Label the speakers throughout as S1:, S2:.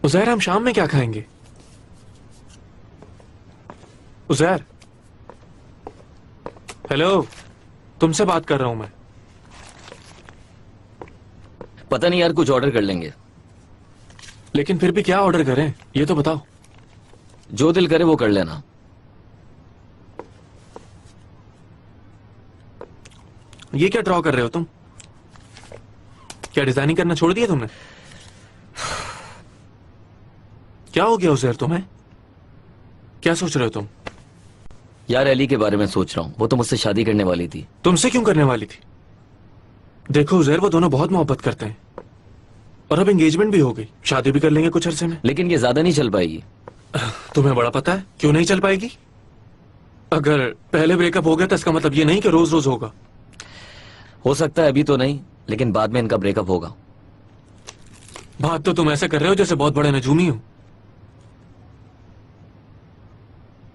S1: उज़ैर, हम शाम में क्या खाएंगे? उज़ैर, हेलो, तुमसे बात कर रहा हूं मैं।
S2: पता नहीं यार, कुछ ऑर्डर कर लेंगे।
S1: लेकिन फिर भी क्या ऑर्डर करें, ये तो बताओ।
S2: जो दिल करे वो कर लेना।
S1: ये क्या ड्रॉ कर रहे हो तुम? क्या डिजाइनिंग करना छोड़ दिया तुमने? क्या हो गया उज़ैर तुम्हें? क्या सोच रहे हो तुम?
S2: यार एली के बारे में सोच रहा हूँ। वो तो मुझसे शादी करने वाली थी।
S1: तुमसे क्यों करने वाली थी? देखो उज़ैर, वो दोनों बहुत मोहब्बत करते हैं और अब एंगेजमेंट भी हो गई, शादी भी कर लेंगे कुछ अरसे में।
S2: लेकिन ये ज्यादा नहीं चल पाएगी।
S1: तुम्हें बड़ा पता है क्यों नहीं चल पाएगी? अगर पहले ब्रेकअप हो गया तो इसका मतलब ये नहीं कि रोज रोज होगा।
S2: हो सकता है अभी तो नहीं, लेकिन बाद में इनका ब्रेकअप होगा।
S1: बात तो तुम ऐसे कर रहे हो जैसे बहुत बड़े नजूमी हो।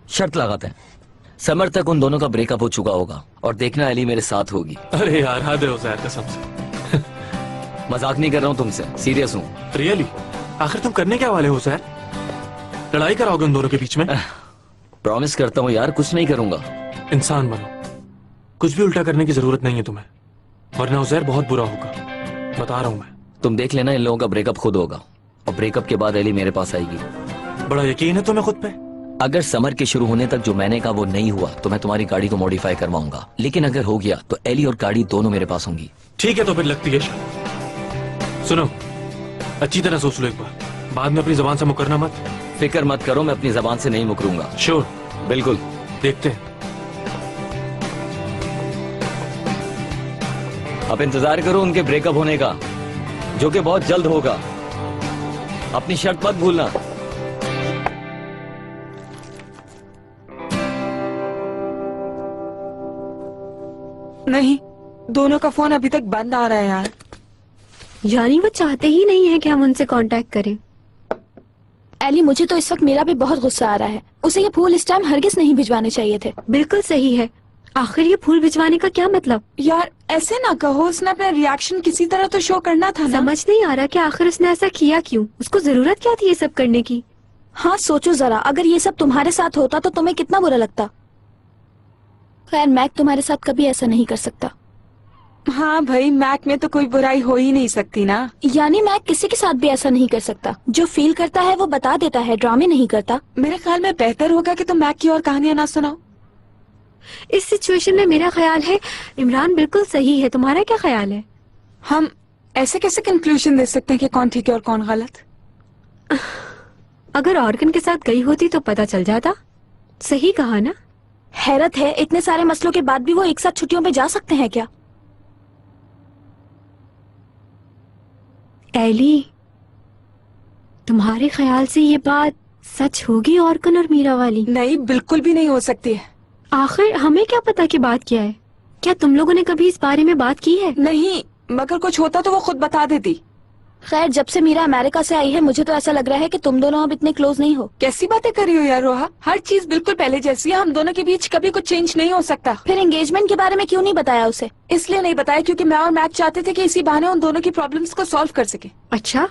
S2: शर्त लगाते हैं, समर तक उन दोनों का ब्रेकअप हो चुका होगा और देखना एली मेरे साथ होगी।
S1: अरे यार, हद है उज़ैर, कसम से।
S2: मजाक नहीं कर रहा हूँ तुमसे, सीरियस हूँ।
S1: रियली? आखिर तुम करने क्या वाले हो उज़ैर? लड़ाई कराओगे उन दोनों के बीच में?
S2: प्रॉमिस करता हूँ यार, कुछ नहीं करूंगा।
S1: इंसान बनो, कुछ भी उल्टा करने की जरूरत नहीं है तुम्हें, वरना उज़ैर बहुत बुरा होगा, बता रहा हूं मैं।
S2: तुम देख लेना, इन लोगों का ब्रेकअप खुद होगा और ब्रेकअप के बाद एली मेरे पास आएगी।
S1: बड़ा यकीन है तुम्हें खुद पे?
S2: अगर समर के शुरू होने तक जो मैंने कहा वो नहीं हुआ तो मैं तुम्हारी गाड़ी को मॉडिफाई करवाऊंगा, लेकिन अगर हो गया तो एली और गाड़ी दोनों मेरे पास होंगी।
S1: ठीक है, तो फिर लगती है शाम। सुनो, अच्छी तरह सोच लो एक बार, बाद में अपनी जबान से मुकरना मत।
S2: फिक्र मत करो, मैं अपनी जबान से नहीं मुकरूंगा।
S1: श्योर?
S2: बिल्कुल।
S1: देखते हैं।
S2: अब इंतजार करो उनके ब्रेकअप होने का, जो कि बहुत जल्द होगा। अपनी शर्त मत भूलना।
S3: नहीं, दोनों का फोन अभी तक बंद आ रहा है यार।
S4: यानी वो चाहते ही नहीं है कि हम उनसे कांटेक्ट करें।
S5: एली, मुझे तो इस वक्त मेरा भी बहुत गुस्सा आ रहा है। उसे ये फूल इस टाइम हरगिज नहीं भिजवाने चाहिए थे।
S4: बिल्कुल सही है। आखिर ये फूल भिजवाने का क्या मतलब?
S3: यार ऐसे ना कहो, उसने अपना रिएक्शन किसी तरह तो शो करना था ना।
S4: समझ नहीं आ रहा कि आखिर उसने ऐसा किया क्यों? उसको जरूरत क्या थी ये सब करने की?
S5: हाँ सोचो जरा, अगर ये सब तुम्हारे साथ होता तो तुम्हें कितना बुरा लगता। खैर, मैक तुम्हारे साथ कभी ऐसा नहीं कर सकता।
S3: हाँ भाई, मैक में तो कोई बुराई हो ही नहीं सकती ना।
S5: यानी मैक किसी के साथ भी ऐसा नहीं कर सकता। जो फील करता है वो बता देता है, ड्रामे नहीं करता।
S3: मेरे ख्याल में बेहतर होगा कि तुम मैक की और कहानियां ना सुनाओ।
S4: इस सिचुएशन में मेरा ख्याल है इमरान बिल्कुल सही है। तुम्हारा क्या ख्याल है?
S3: हम ऐसे कैसे कंक्लूजन दे सकते हैं कि कौन ठीक है और कौन गलत?
S4: अगर ऑर्गन के साथ गई होती तो पता चल जाता। सही कहा ना?
S5: हैरत है, इतने सारे मसलों के बाद भी वो एक साथ छुट्टियों पे जा सकते हैं क्या?
S4: एली, तुम्हारे ख्याल से ये बात सच होगी ऑर्गन और मीरा वाली?
S3: नहीं, बिल्कुल भी नहीं हो सकती है।
S4: आखिर हमें क्या पता कि बात क्या है? क्या तुम लोगों ने कभी इस बारे में बात की है?
S3: नहीं, मगर कुछ होता तो वो खुद बता देती।
S5: खैर, जब से मीरा अमेरिका से आई है मुझे तो ऐसा लग रहा है कि तुम दोनों अब इतने क्लोज नहीं हो।
S3: कैसी बातें कर रही हो यार रोहा? हर चीज बिल्कुल पहले जैसी है। हम दोनों के बीच कभी कुछ चेंज नहीं हो सकता।
S5: फिर एंगेजमेंट के बारे में क्यों नहीं बताया उसे?
S3: इसलिए नहीं बताया क्योंकि मैं और मैक चाहते थे कि इसी बहाने उन दोनों की प्रॉब्लम्स को सॉल्व कर सके।
S4: अच्छा,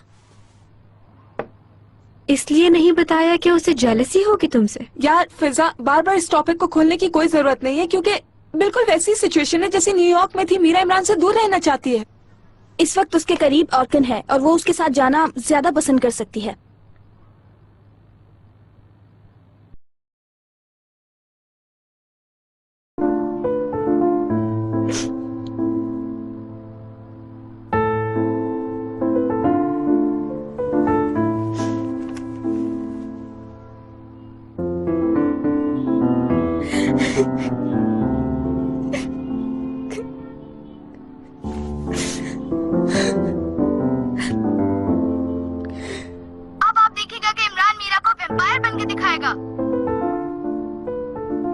S4: इसलिए नहीं बताया कि उसे जेलसी होगी तुमसे?
S3: यार फिजा, बार बार इस टॉपिक को खोलने की कोई जरूरत नहीं है, क्योंकि बिल्कुल वैसी सिचुएशन है जैसे न्यूयॉर्क में थी। मीरा इमरान से दूर रहना चाहती है।
S5: इस वक्त उसके करीब ऑर्कन है और वो उसके साथ जाना ज्यादा पसंद कर सकती है।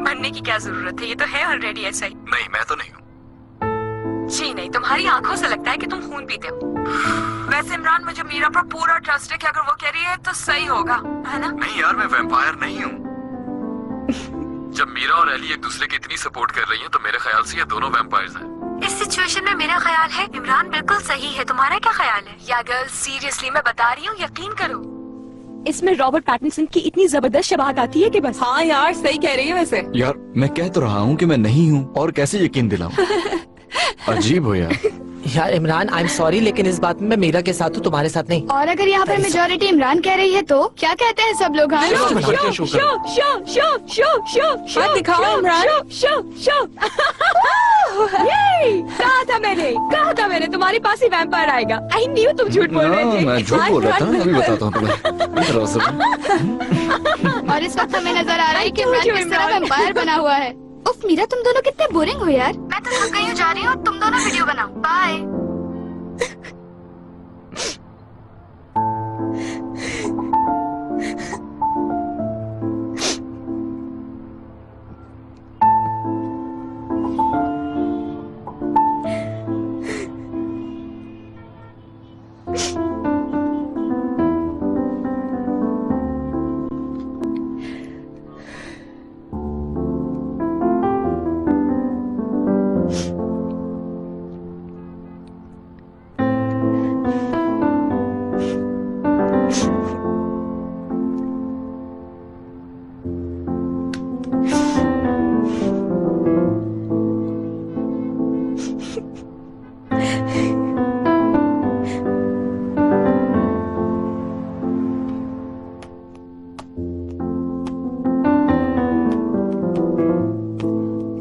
S3: बनने की क्या जरूरत है, ये तो है ऑलरेडी ऐसा ही।
S1: नहीं, मैं तो नहीं हूँ।
S3: जी नहीं, तुम्हारी आंखों से लगता है कि तुम खून पीते हो। वैसे इमरान, मुझे मीरा पर पूरा ट्रस्ट है कि अगर वो कह रही है तो सही होगा, है ना?
S1: नहीं यार, मैं वैम्पायर नहीं हूँ। जब मीरा और एली एक दूसरे की इतनी सपोर्ट कर रही हैं तो मेरे ख्याल से ये दोनों वैम्पायर्स हैं।
S4: इस सिचुएशन में मेरा ख्याल है इमरान बिल्कुल सही है। तुम्हारा क्या ख्याल है?
S3: या गर्ल, सीरियसली मैं बता रही हूँ, यकीन करो।
S5: इसमें रॉबर्ट पैटिंसन की इतनी जबरदस्त शबाहत आती है कि बस।
S3: हाँ यार सही कह रही है वैसे।
S6: यार मैं कह तो रहा हूँ कि मैं नहीं हूँ, और कैसे यकीन दिलाऊं? अजीब हो यार।
S7: यार इमरान, आई एम सॉरी, लेकिन इस बात में मैं मीरा के साथ हूँ, तुम्हारे साथ नहीं।
S8: और अगर यहाँ पर मेजोरिटी इमरान कह रही है तो क्या कहते हैं सब लोग? हाँ
S3: हाँ, दिखाओ इमरान।
S5: कहा था मैंने तुम्हारे पास ही वैम्पायर आएगा। आई न्यू तुम झूठ बोल रहे थे।
S6: मैं झूठ बोल रहा था, अभी बताता हूँ तुम्हें। इधर आओ जरा।
S8: और इस वक्त हमें नजर आ रहा है कि इमरान किस तरह वैम्पायर बना हुआ है। उफ मीरा, तुम दोनों कितने बोरिंग हो यार। मैं तो थक गई हूँ, जा रही हूँ। तुम दोनों वीडियो बनाओ। बाय।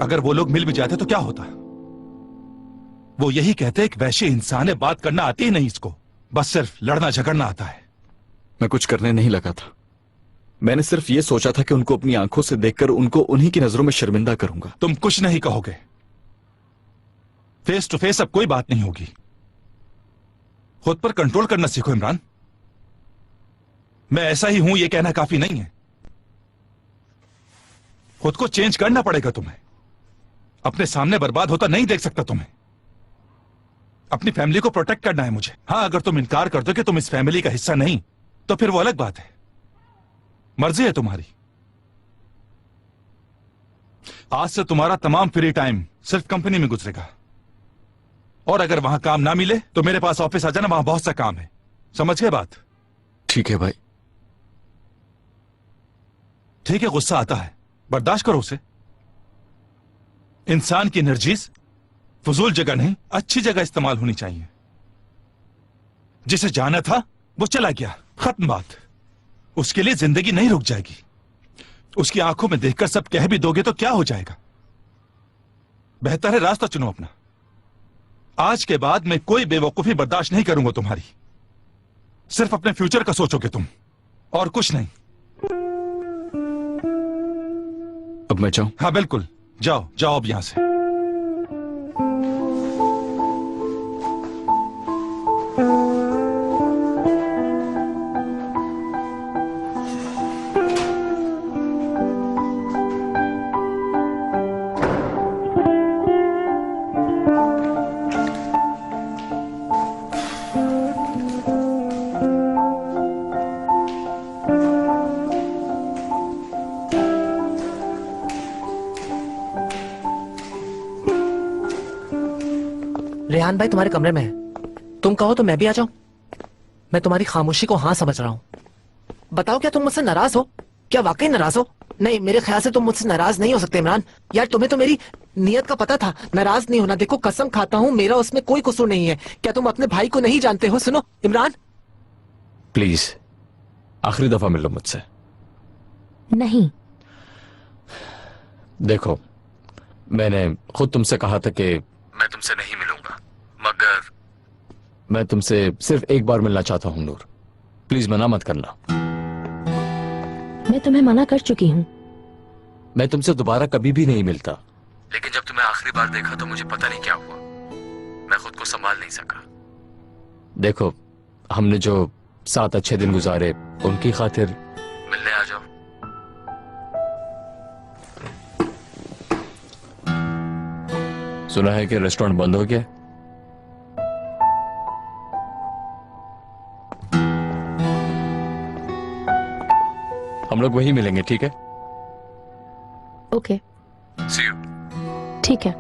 S9: अगर वो लोग मिल भी जाते तो क्या होता? वो यही कहते एक वैसे इंसान है, बात करना आती ही नहीं इसको, बस सिर्फ लड़ना झगड़ना आता है।
S6: मैं कुछ करने नहीं लगा था, मैंने सिर्फ ये सोचा था कि उनको अपनी आंखों से देखकर उनको उन्हीं की नजरों में शर्मिंदा करूंगा।
S9: तुम कुछ नहीं कहोगे, फेस टू फेस अब कोई बात नहीं होगी। खुद पर कंट्रोल करना सीखो इमरान। मैं ऐसा ही हूं ये कहना काफी नहीं है, खुद को चेंज करना पड़ेगा तुम्हें। अपने सामने बर्बाद होता नहीं देख सकता तुम्हें। अपनी फैमिली को प्रोटेक्ट करना है मुझे। हाँ, अगर तुम इनकार कर दो कि तुम इस फैमिली का हिस्सा नहीं, तो फिर वो अलग बात है, मर्जी है तुम्हारी। आज से तुम्हारा तमाम फ्री टाइम सिर्फ कंपनी में गुजरेगा, और अगर वहां काम ना मिले तो मेरे पास ऑफिस आ जाना, वहां बहुत सा काम है। समझ गए बात?
S6: ठीक है भाई।
S9: ठीक है, गुस्सा आता है, बर्दाश्त करो उसे। इंसान की एनर्जीज फजूल जगह नहीं, अच्छी जगह इस्तेमाल होनी चाहिए। जिसे जाना था वो चला गया, खत्म बात। उसके लिए जिंदगी नहीं रुक जाएगी। उसकी आंखों में देखकर सब कह भी दोगे तो क्या हो जाएगा? बेहतर है रास्ता चुनो अपना। आज के बाद मैं कोई बेवकूफी बर्दाश्त नहीं करूंगा तुम्हारी। सिर्फ अपने फ्यूचर का सोचोगे तुम, और कुछ नहीं।
S6: अब मैं जाऊं?
S9: हाँ बिल्कुल, जाओ जाओ अब यहां से।
S7: रेहान भाई तुम्हारे कमरे में है, तुम कहो तो मैं भी आ जाऊं। मैं तुम्हारी खामोशी को हाँ समझ रहा हूं। बताओ, क्या तुम मुझसे नाराज हो? क्या वाकई नाराज हो? नहीं, मेरे ख्याल से तुम मुझसे नाराज नहीं हो सकते इमरान। यार तुम्हें तो मेरी नियत का पता था, नाराज नहीं होना। देखो कसम खाता हूं, मेरा उसमें कोई कसूर नहीं है। क्या तुम अपने भाई को नहीं जानते हो? सुनो इमरान,
S6: प्लीज आखिरी दफा मिल लो मुझसे।
S7: नहीं।
S6: देखो, मैंने खुद तुमसे कहा था कि मैं तुमसे नहीं मिलूंगा, मगर मैं तुमसे सिर्फ एक बार मिलना चाहता हूं नूर। प्लीज मना मत करना।
S4: मैं तुम्हें मना कर चुकी हूँ।
S6: मैं तुमसे दोबारा कभी भी नहीं मिलता, लेकिन जब तुम्हें आखिरी बार देखा तो मुझे पता नहीं क्या हुआ, मैं खुद को संभाल नहीं सका। देखो, हमने जो 7 अच्छे दिन गुजारे, उनकी खातिर मिलने आ जाओ। सुना है कि रेस्टोरेंट बंद हो गया। हम लोग वहीं मिलेंगे, ठीक है?
S4: Okay,
S6: See you.
S4: ठीक है।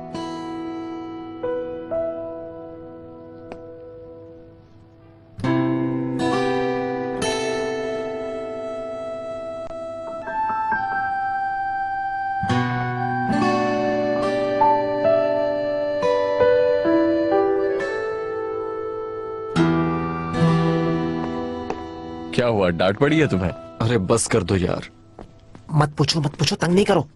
S6: क्या हुआ, डांट पड़ी है तुम्हें?
S1: अरे बस कर दो यार।
S7: मत पूछो, तंग नहीं करो।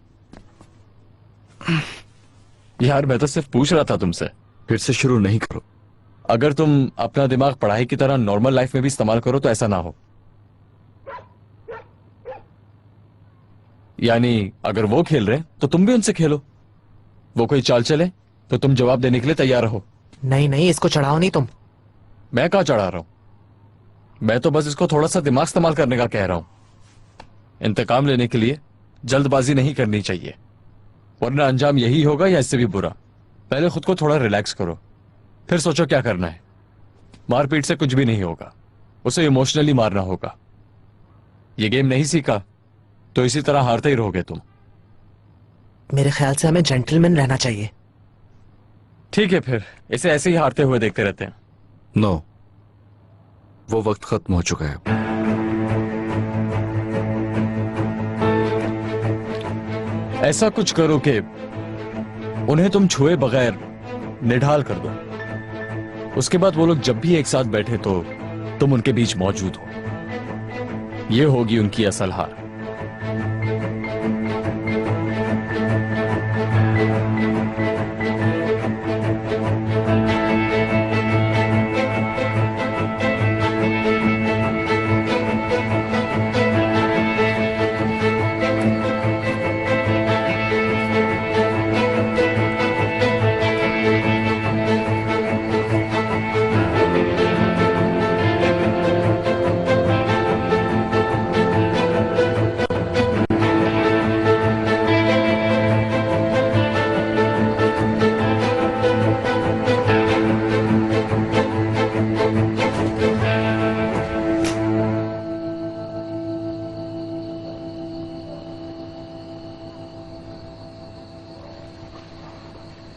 S6: यार मैं तो सिर्फ पूछ रहा था तुमसे।
S1: फिर से शुरू नहीं करो।
S6: अगर तुम अपना दिमाग पढ़ाई की तरह नॉर्मल लाइफ में भी इस्तेमाल करो तो ऐसा ना हो। यानी अगर वो खेल रहे तो तुम भी उनसे खेलो। वो कोई चाल चले तो तुम जवाब देने के लिए तैयार रहो।
S7: नहीं, इसको चढ़ाओ नहीं तुम।
S6: मैं कहाँ चढ़ा रहा हूं, मैं तो बस इसको थोड़ा सा दिमाग इस्तेमाल करने का कह रहा हूं। इंतकाम लेने के लिए जल्दबाजी नहीं करनी चाहिए, वरना अंजाम यही होगा या इससे भी बुरा। पहले खुद को थोड़ा रिलैक्स करो, फिर सोचो क्या करना है। मारपीट से कुछ भी नहीं होगा, उसे इमोशनली मारना होगा। ये गेम नहीं सीखा तो इसी तरह हारते ही रहोगे तुम।
S7: मेरे ख्याल से हमें जेंटलमैन रहना चाहिए।
S6: ठीक है, फिर इसे ऐसे ही हारते हुए देखते रहते हैं।
S1: नो, वो वक्त खत्म हो चुका है।
S6: ऐसा कुछ करो कि उन्हें तुम छुए बगैर निढाल कर दो। उसके बाद वो लोग जब भी एक साथ बैठे तो तुम उनके बीच मौजूद हो। ये होगी उनकी असल हार।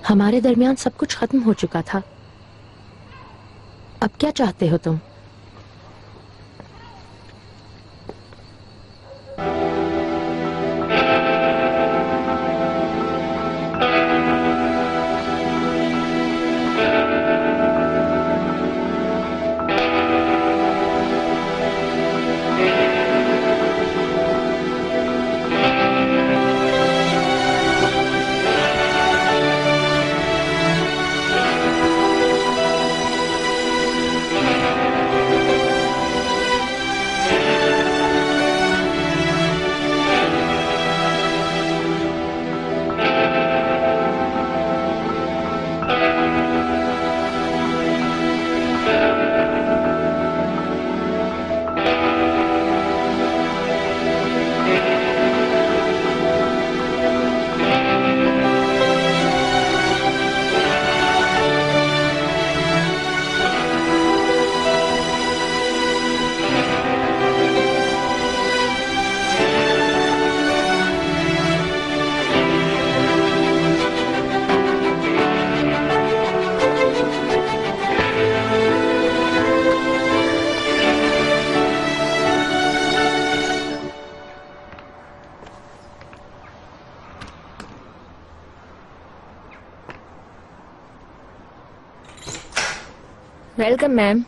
S4: हमारे दरमियान सब कुछ खत्म हो चुका था। अब क्या चाहते हो तुम? Welcome ma'am.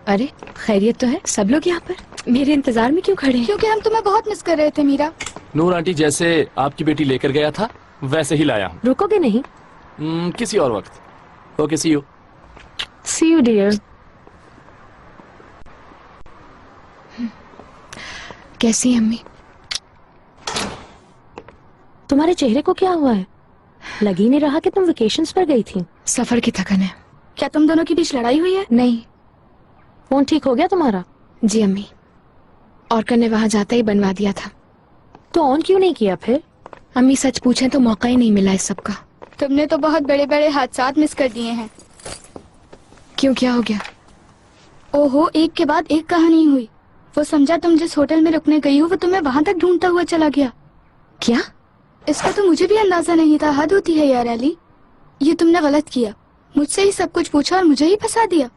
S4: अरे खैरियत तो है? सब लोग यहाँ पर मेरे इंतजार में क्यों खड़े हैं?
S8: क्योंकि हम तुम्हें बहुत मिस कर रहे थे मीरा।
S10: नूर आंटी जैसे आपकी बेटी लेकर गया था वैसे ही लाया हूँ।
S4: रुकोगे नहीं?
S10: किसी और वक्त। Okay, see you.
S4: See you dear.
S8: कैसी है अम्मी?
S4: तुम्हारे चेहरे को क्या हुआ है? लग ही नहीं रहा कि तुम वेकेशंस पर गई थी।
S8: सफर की थकन है। क्या तुम दोनों के बीच लड़ाई हुई है? नहीं।
S4: फोन ठीक हो गया तुम्हारा?
S8: जी अम्मी, और ने वहां जाते ही बनवा दिया था।
S4: तो ऑन क्यों नहीं किया फिर?
S8: अम्मी सच पूछें तो मौका ही नहीं मिला इस सब का। तुमने तो बहुत बड़े बड़े हादसा मिस कर दिए हैं। क्यों, क्या हो गया? ओहो, एक के बाद एक कहानी हुई। वो समझा तुम जिस होटल में रुकने गई हो वो तुम्हें वहां तक ढूंढता हुआ चला गया। क्या? इसका तो मुझे भी अंदाजा नहीं था। हद होती है यार एली, ये तुमने गलत किया। मुझसे ही सब कुछ पूछा और मुझे ही फंसा दिया।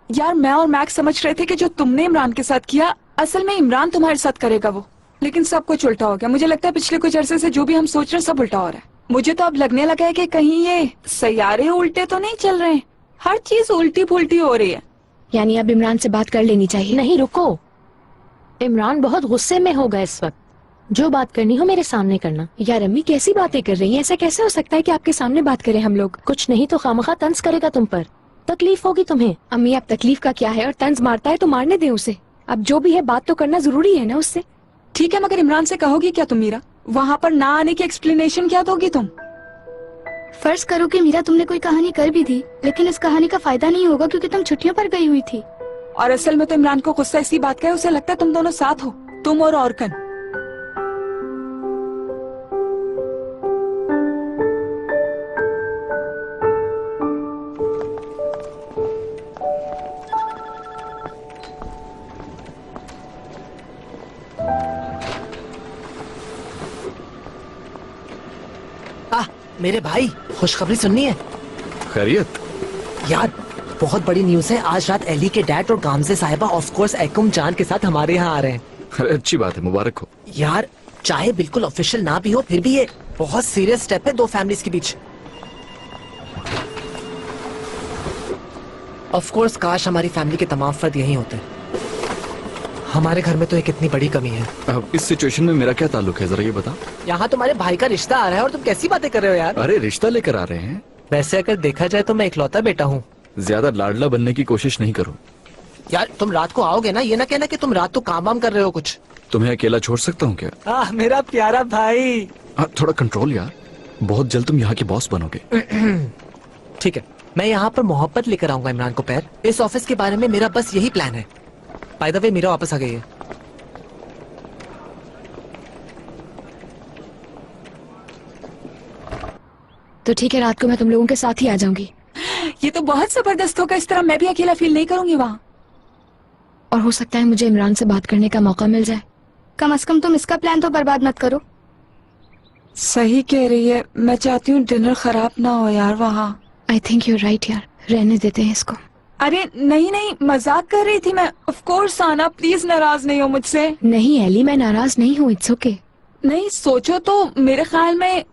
S3: यार मैं और मैक्स समझ रहे थे कि जो तुमने इमरान के साथ किया असल में इमरान तुम्हारे साथ करेगा वो, लेकिन सब कुछ उल्टा हो गया। मुझे लगता है पिछले कुछ अरसे से जो भी हम सोच रहे हैं सब उल्टा हो रहा है। मुझे तो अब लगने लगा है कि कहीं ये सैयारे उल्टे तो नहीं चल रहे हैं। हर चीज उल्टी पुल्टी हो रही है।
S8: यानी अब इमरान से बात कर लेनी चाहिए।
S4: नहीं रुको,
S11: इमरान बहुत गुस्से में होगा इस वक्त। जो बात करनी हो मेरे सामने करना।
S4: यार अम्मी कैसी बातें कर रही हैं? ऐसा कैसे हो सकता है कि आपके सामने बात करें हम लोग?
S11: कुछ नहीं तो खामखा तंज करेगा तुम पर, तकलीफ होगी तुम्हें।
S4: अम्मी आप तकलीफ का क्या है, और तंज मारता है तो मारने दें उसे। अब जो भी है बात तो करना जरूरी है ना उससे।
S3: ठीक है, मगर इमरान से कहोगी क्या तुम मीरा? वहाँ पर ना आने की एक्सप्लेनेशन क्या दोगी तुम?
S8: फर्ज करो कि मीरा तुमने कोई कहानी कर भी दी, लेकिन इस कहानी का फायदा नहीं होगा क्योंकि तुम छुट्टियों पर गई हुई थी।
S3: और असल में तो इमरान को गुस्सा इसी बात का है, उसे लगता है तुम दोनों साथ हो, तुम और औरकन।
S7: मेरे भाई खुशखबरी सुननी है?
S6: खैरियत?
S7: यार बहुत बड़ी न्यूज़ है। आज रात एली के डैड और गामजे साहिबा ऑफ कोर्स एकुम जान के साथ हमारे यहाँ आ रहे हैं।
S6: अरे अच्छी बात है, मुबारक हो।
S7: यार चाहे बिल्कुल ऑफिशियल ना भी हो, फिर भी ये बहुत सीरियस स्टेप है दो फैमिलीज के बीच। ऑफ कोर्स काश हमारी फैमिली के तमाम फर्द यही होते। हमारे घर में तो एक इतनी बड़ी कमी है।
S6: अब इस सिचुएशन में मेरा क्या ताल्लुक है, जरा ये बता।
S7: यहाँ तुम्हारे भाई का रिश्ता आ रहा है और तुम कैसी बातें कर रहे हो यार?
S6: अरे रिश्ता लेकर आ रहे हैं?
S7: वैसे अगर देखा जाए तो मैं इकलौता बेटा हूँ।
S6: ज्यादा लाडला बनने की कोशिश नहीं करो।
S7: यार तुम रात को आओगे ना, ये ना कहना कि तुम रात को काम वाम कर रहे हो कुछ।
S6: तुम्हें अकेला छोड़ सकता हूँ क्या?
S7: मेरा प्यारा भाई।
S6: थोड़ा कंट्रोल यार, बहुत जल्द तुम यहाँ के बॉस बनोगे।
S7: ठीक है, मैं यहाँ पर मोहब्बत लेकर आऊंगा इमरान को पैर। इस ऑफिस के बारे में मेरा बस यही प्लान है। बाय द वे मीरा वापस आ गई है।
S4: तो ठीक है, रात को मैं तुम लोगों के साथ ही आ जाऊंगी।
S3: ये तो बहुत जबरदस्त होगा, इस तरह मैं भी अकेला फील नहीं करूंगी वहाँ।
S4: और हो सकता है मुझे इमरान से बात करने का मौका मिल जाए।
S8: कम से कम तुम इसका प्लान तो बर्बाद मत करो।
S3: सही कह रही है, मैं चाहती हूँ डिनर खराब ना हो यार वहाँ।
S4: आई थिंक यू राइट यार, रहने देते हैं इसको।
S3: अरे नहीं नहीं, मजाक कर रही थी मैं। ऑफ कोर्स आना, प्लीज नाराज नहीं हो मुझसे।
S4: नहीं एली, मैं नाराज नहीं हूँ, इट्स ओके।
S3: नहीं सोचो तो मेरे ख्याल में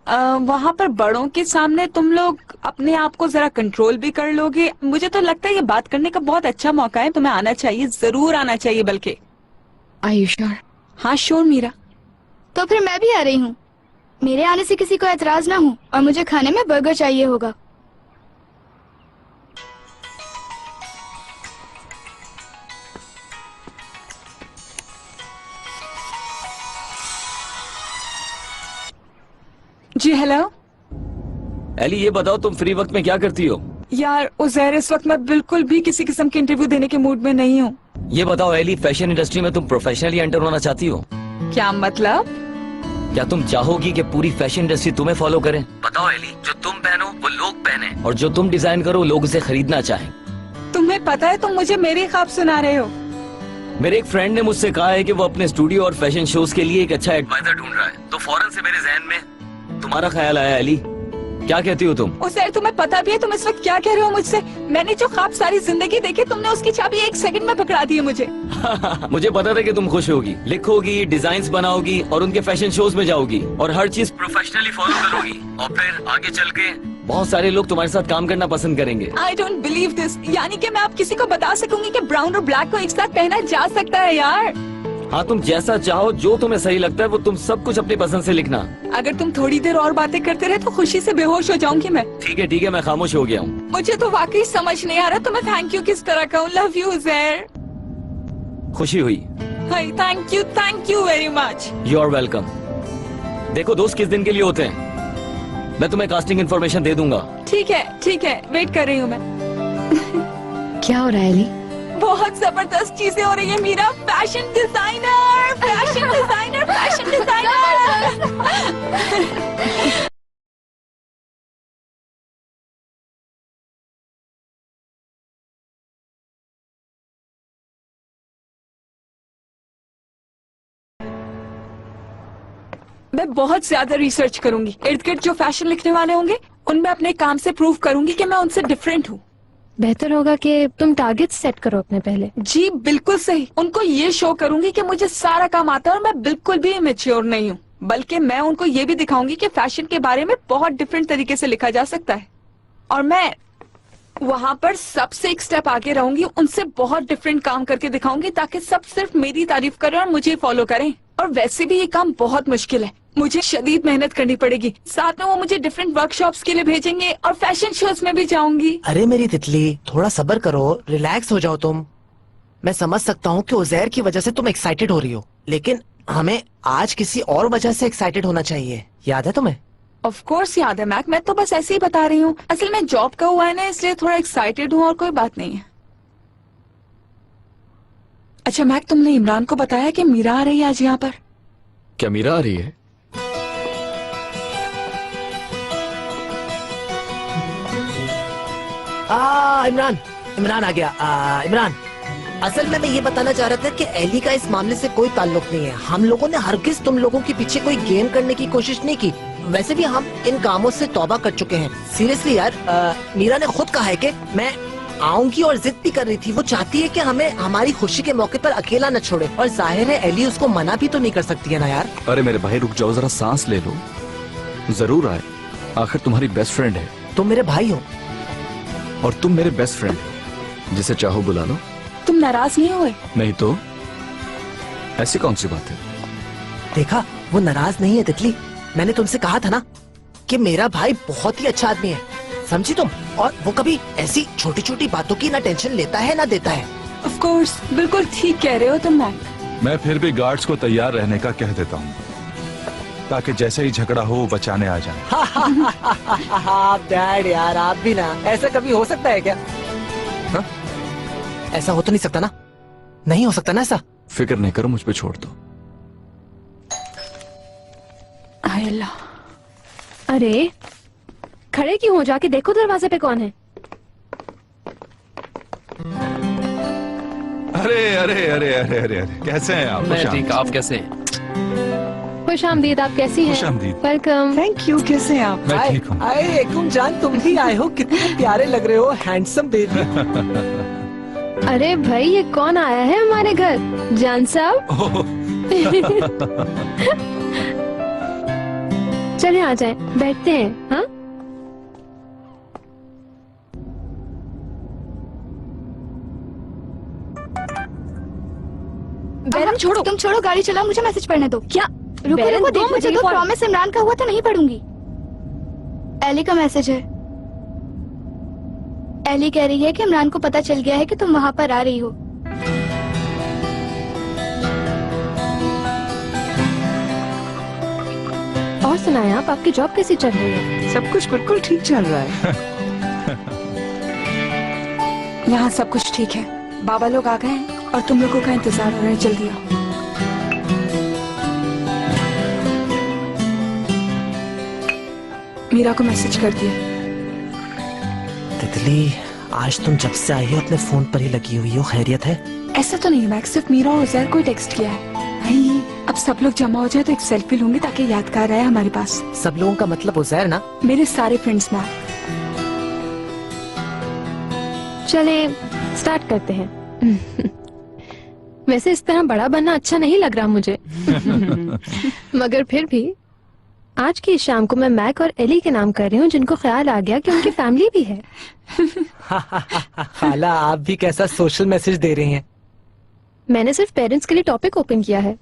S3: वहाँ पर बड़ों के सामने तुम लोग अपने आप को जरा कंट्रोल भी कर लोगे। मुझे तो लगता है ये बात करने का बहुत अच्छा मौका है, तुम्हें आना चाहिए, जरूर आना चाहिए। बल्कि
S4: आर यू श्योर?
S3: हाँ श्योर मीरा।
S8: तो फिर मैं भी आ रही हूँ। मेरे आने से किसी को एतराज ना हो, और मुझे खाने में बर्गर चाहिए होगा।
S3: जी हेलो।
S2: एली ये बताओ तुम फ्री वक्त में क्या करती हो?
S3: यार उज़ैर, इस वक्त मैं बिल्कुल भी किसी किस्म के इंटरव्यू देने के मूड में नहीं हूँ।
S2: ये बताओ एली, फैशन इंडस्ट्री में तुम प्रोफेशनली एंटर होना चाहती हो?
S3: क्या मतलब?
S2: क्या तुम चाहोगी कि पूरी फैशन इंडस्ट्री तुम्हें फॉलो करे? बताओ एली, जो तुम पहनो वो लोग पहने, और जो तुम डिजाइन करो लोग उसे खरीदना चाहें।
S3: तुम्हें पता है तुम मुझे मेरे ख्वाब सुना रहे हो।
S2: मेरे एक फ्रेंड ने मुझसे कहा है कि वो अपने स्टूडियो और फैशन शोज के लिए एक अच्छा एडवाइजर ढूंढ रहा है, तो फौरन से मेरे जहन में तुम्हारा ख्याल आया। एली क्या कहती हो तुम?
S3: उज़ैर, तुम्हें पता भी है तुम इस वक्त क्या कह रहे हो मुझसे? मैंने जो ख्वाब सारी जिंदगी देखे, तुमने उसकी चाबी एक सेकंड में पकड़ा दी है मुझे।
S2: मुझे पता था कि तुम खुश होगी, लिखोगी, डिजाइन्स बनाओगी और उनके फैशन शोज में जाओगी और हर चीज प्रोफेशनली फॉलो करोगी, और फिर आगे चल के बहुत सारे लोग तुम्हारे साथ काम करना पसंद करेंगे।
S3: I don't believe this. यानी कि मैं आप किसी को बता सकूंगी कि ब्राउन और ब्लैक को एक साथ पहना जा सकता है यार।
S2: हाँ, तुम जैसा चाहो, जो तुम्हें सही लगता है वो तुम सब कुछ अपनी पसंद से लिखना।
S3: अगर तुम थोड़ी देर और बातें करते रहे तो खुशी से बेहोश हो जाऊंगी मैं।
S2: ठीक है, मैं खामोश हो गया हूँ।
S3: मुझे तो वाकई समझ नहीं आ रहा तुम्हें थैंक यू किस तरह कहूँ। Love you Uzair.
S2: खुशी हुई।
S3: Thank you very much.
S2: You are welcome. देखो दोस्त किस दिन के लिए होते हैं, मैं तुम्हें कास्टिंग इन्फॉर्मेशन दे दूंगा।
S3: ठीक है, वेट कर रही हूँ मैं।
S4: क्या हो रहा है एली?
S3: बहुत जबरदस्त चीजें हो रही है मीरा। Fashion designer. मैं बहुत ज्यादा रिसर्च करूंगी। इर्द गिर्द जो फैशन लिखने वाले होंगे उनमें अपने काम से प्रूव करूंगी कि मैं उनसे डिफरेंट हूँ।
S11: बेहतर होगा कि तुम टारगेट सेट करो अपने पहले।
S3: जी बिल्कुल सही। उनको ये शो करूंगी कि मुझे सारा काम आता है और मैं बिल्कुल भी इमेच्योर नहीं हूँ। बल्कि मैं उनको ये भी दिखाऊंगी कि फैशन के बारे में बहुत डिफरेंट तरीके से लिखा जा सकता है, और मैं वहाँ पर सबसे एक स्टेप आगे रहूंगी, उनसे बहुत डिफरेंट काम करके दिखाऊंगी ताकि सब सिर्फ मेरी तारीफ करें और मुझे फॉलो करें। और वैसे भी ये काम बहुत मुश्किल है, मुझे शदीद मेहनत करनी पड़ेगी। साथ में वो मुझे डिफरेंट वर्कशॉप्स के लिए भेजेंगे और फैशन शोज में भी जाऊंगी।
S7: अरे मेरी तितली, थोड़ा सब्र करो, रिलैक्स हो जाओ तुम। मैं समझ सकता हूँ कि उज़ैर की वजह से तुम एक्साइटेड हो रही हो, लेकिन हमें आज किसी और वजह से एक्साइटेड होना चाहिए। याद है तुम्हें?
S3: ऑफ कोर्स याद है मैक, मैं तो बस ऐसे ही बता रही हूँ। असल में जॉब का हुआ है ना, इसलिए थोड़ा एक्साइटेड हूँ और कोई बात नहीं है। अच्छा मैक, तुमने इमरान को बताया कि मीरा आ रही है आज यहाँ पर?
S6: क्या मीरा आ रही है?
S7: इमरान, इमरान आ गया। इमरान, असल में मैं ये बताना चाह रहा था कि एली का इस मामले से कोई ताल्लुक नहीं है। हम लोगों ने हरगिज तुम लोगों के पीछे कोई गेम करने की कोशिश नहीं की। वैसे भी हम इन कामों से तौबा कर चुके हैं। सीरियसली यार, मीरा ने खुद कहा है कि मैं आऊंगी और जिद भी कर रही थी। वो चाहती है कि हमें हमारी खुशी के मौके पर अकेला न छोड़े, और जाहिर है एली उसको मना भी तो नहीं कर सकती है ना यार।
S12: अरे मेरे भाई रुक जाओ, जरा सांस ले लो। जरूर आए, आखिर तुम्हारी बेस्ट फ्रेंड है।
S7: तुम मेरे भाई हो
S12: और तुम मेरे बेस्ट फ्रेंड हो, जिसे चाहो बुला लो।
S3: तुम नाराज नहीं हुए?
S12: नहीं तो ऐसी कौन सी बात है?
S7: देखा, वो नाराज नहीं है तितली। मैंने तुमसे कहा था ना कि मेरा भाई बहुत ही अच्छा आदमी है, समझी तुम? और वो कभी ऐसी छोटी छोटी बातों की ना टेंशन लेता है ना देता है।
S3: ऑफ कोर्स, बिल्कुल ठीक कह रहे हो तुम मैक।
S9: मैं फिर भी गार्ड्स को तैयार रहने का कह देता हूँ, ताकि जैसे ही झगड़ा हो वो बचाने आ जाए।
S7: डैड यार, आप भी ना, ऐसा कभी हो सकता है क्या? हा? ऐसा हो तो नहीं सकता ना? नहीं हो सकता ना ऐसा?
S12: फिक्र नहीं करो, मुझ पे छोड़ दो।
S3: हाय अल्लाह।
S4: अरे खड़े क्यों हो? जाके देखो दरवाजे पे कौन है।
S9: अरे अरे अरे अरे अरे अरे, कैसे हैं आप?
S10: मैं ठीक, आप कैसे हैं?
S4: खुश आमदीद, आप कैसी हैं?
S9: खुश आमदीद।
S4: वेलकम।
S3: थैंक यू, कैसे हैं आप?
S9: मैं ठीक हूँ।
S7: अरे कुम जान, तुम भी आए हो, कितने प्यारे लग रहे हो, हैंडसम बेबी।
S4: अरे भाई, ये कौन आया है हमारे घर? जान साहब। चले आ जाए, बैठते हैं। हाँ,
S8: छोड़ो, तुम छोड़ो, गाड़ी चलाओ, मुझे मैसेज पढ़ने दो।
S4: क्या?
S8: रुको
S4: बैरन,
S8: रुको,
S4: दो
S8: देखो
S4: मुझे
S8: तो
S4: फोन।
S8: प्रॉमिस इमरान का हुआ था, नहीं पढ़ूंगी। एली का मैसेज है। एली कह रही है कि इमरान को पता चल गया है कि तुम वहाँ पर आ रही हो।
S4: और सुनाए आप, आपकी जॉब कैसी चल रही है?
S3: सब कुछ बिल्कुल ठीक चल रहा है। यहाँ सब कुछ ठीक है। बाबा लोग आ गए हैं और तुम लोगों का इंतजार हो रहा है, जल्दी आओ। मीरा को मैसेज कर दिया।
S7: तितली, आज तुम जब से आई हो अपने फोन पर ही लगी हुई हो, खैरियत है?
S3: ऐसा तो नहीं मैक्स, सिर्फ मीरा और उज़ैर को ही टेक्स्ट किया है। भाई अब सब लोग जमा हो जाए तो एक सेल्फी लूंगी ताकि यादगार रहे हमारे पास।
S7: सब लोगों का मतलब उज़ैर ना?
S3: मेरे सारे फ्रेंड्स मैम।
S4: चले स्टार्ट करते हैं। वैसे इस तरह बड़ा बनना अच्छा नहीं लग रहा मुझे। मगर फिर भी आज की शाम को मैं मैक और एली के नाम कर रही हूँ, जिनको ख्याल आ गया कि उनकी फैमिली भी है।
S7: खाला, आप भी कैसा सोशल मैसेज दे रही हैं?
S4: मैंने सिर्फ पेरेंट्स के लिए टॉपिक ओपन किया है।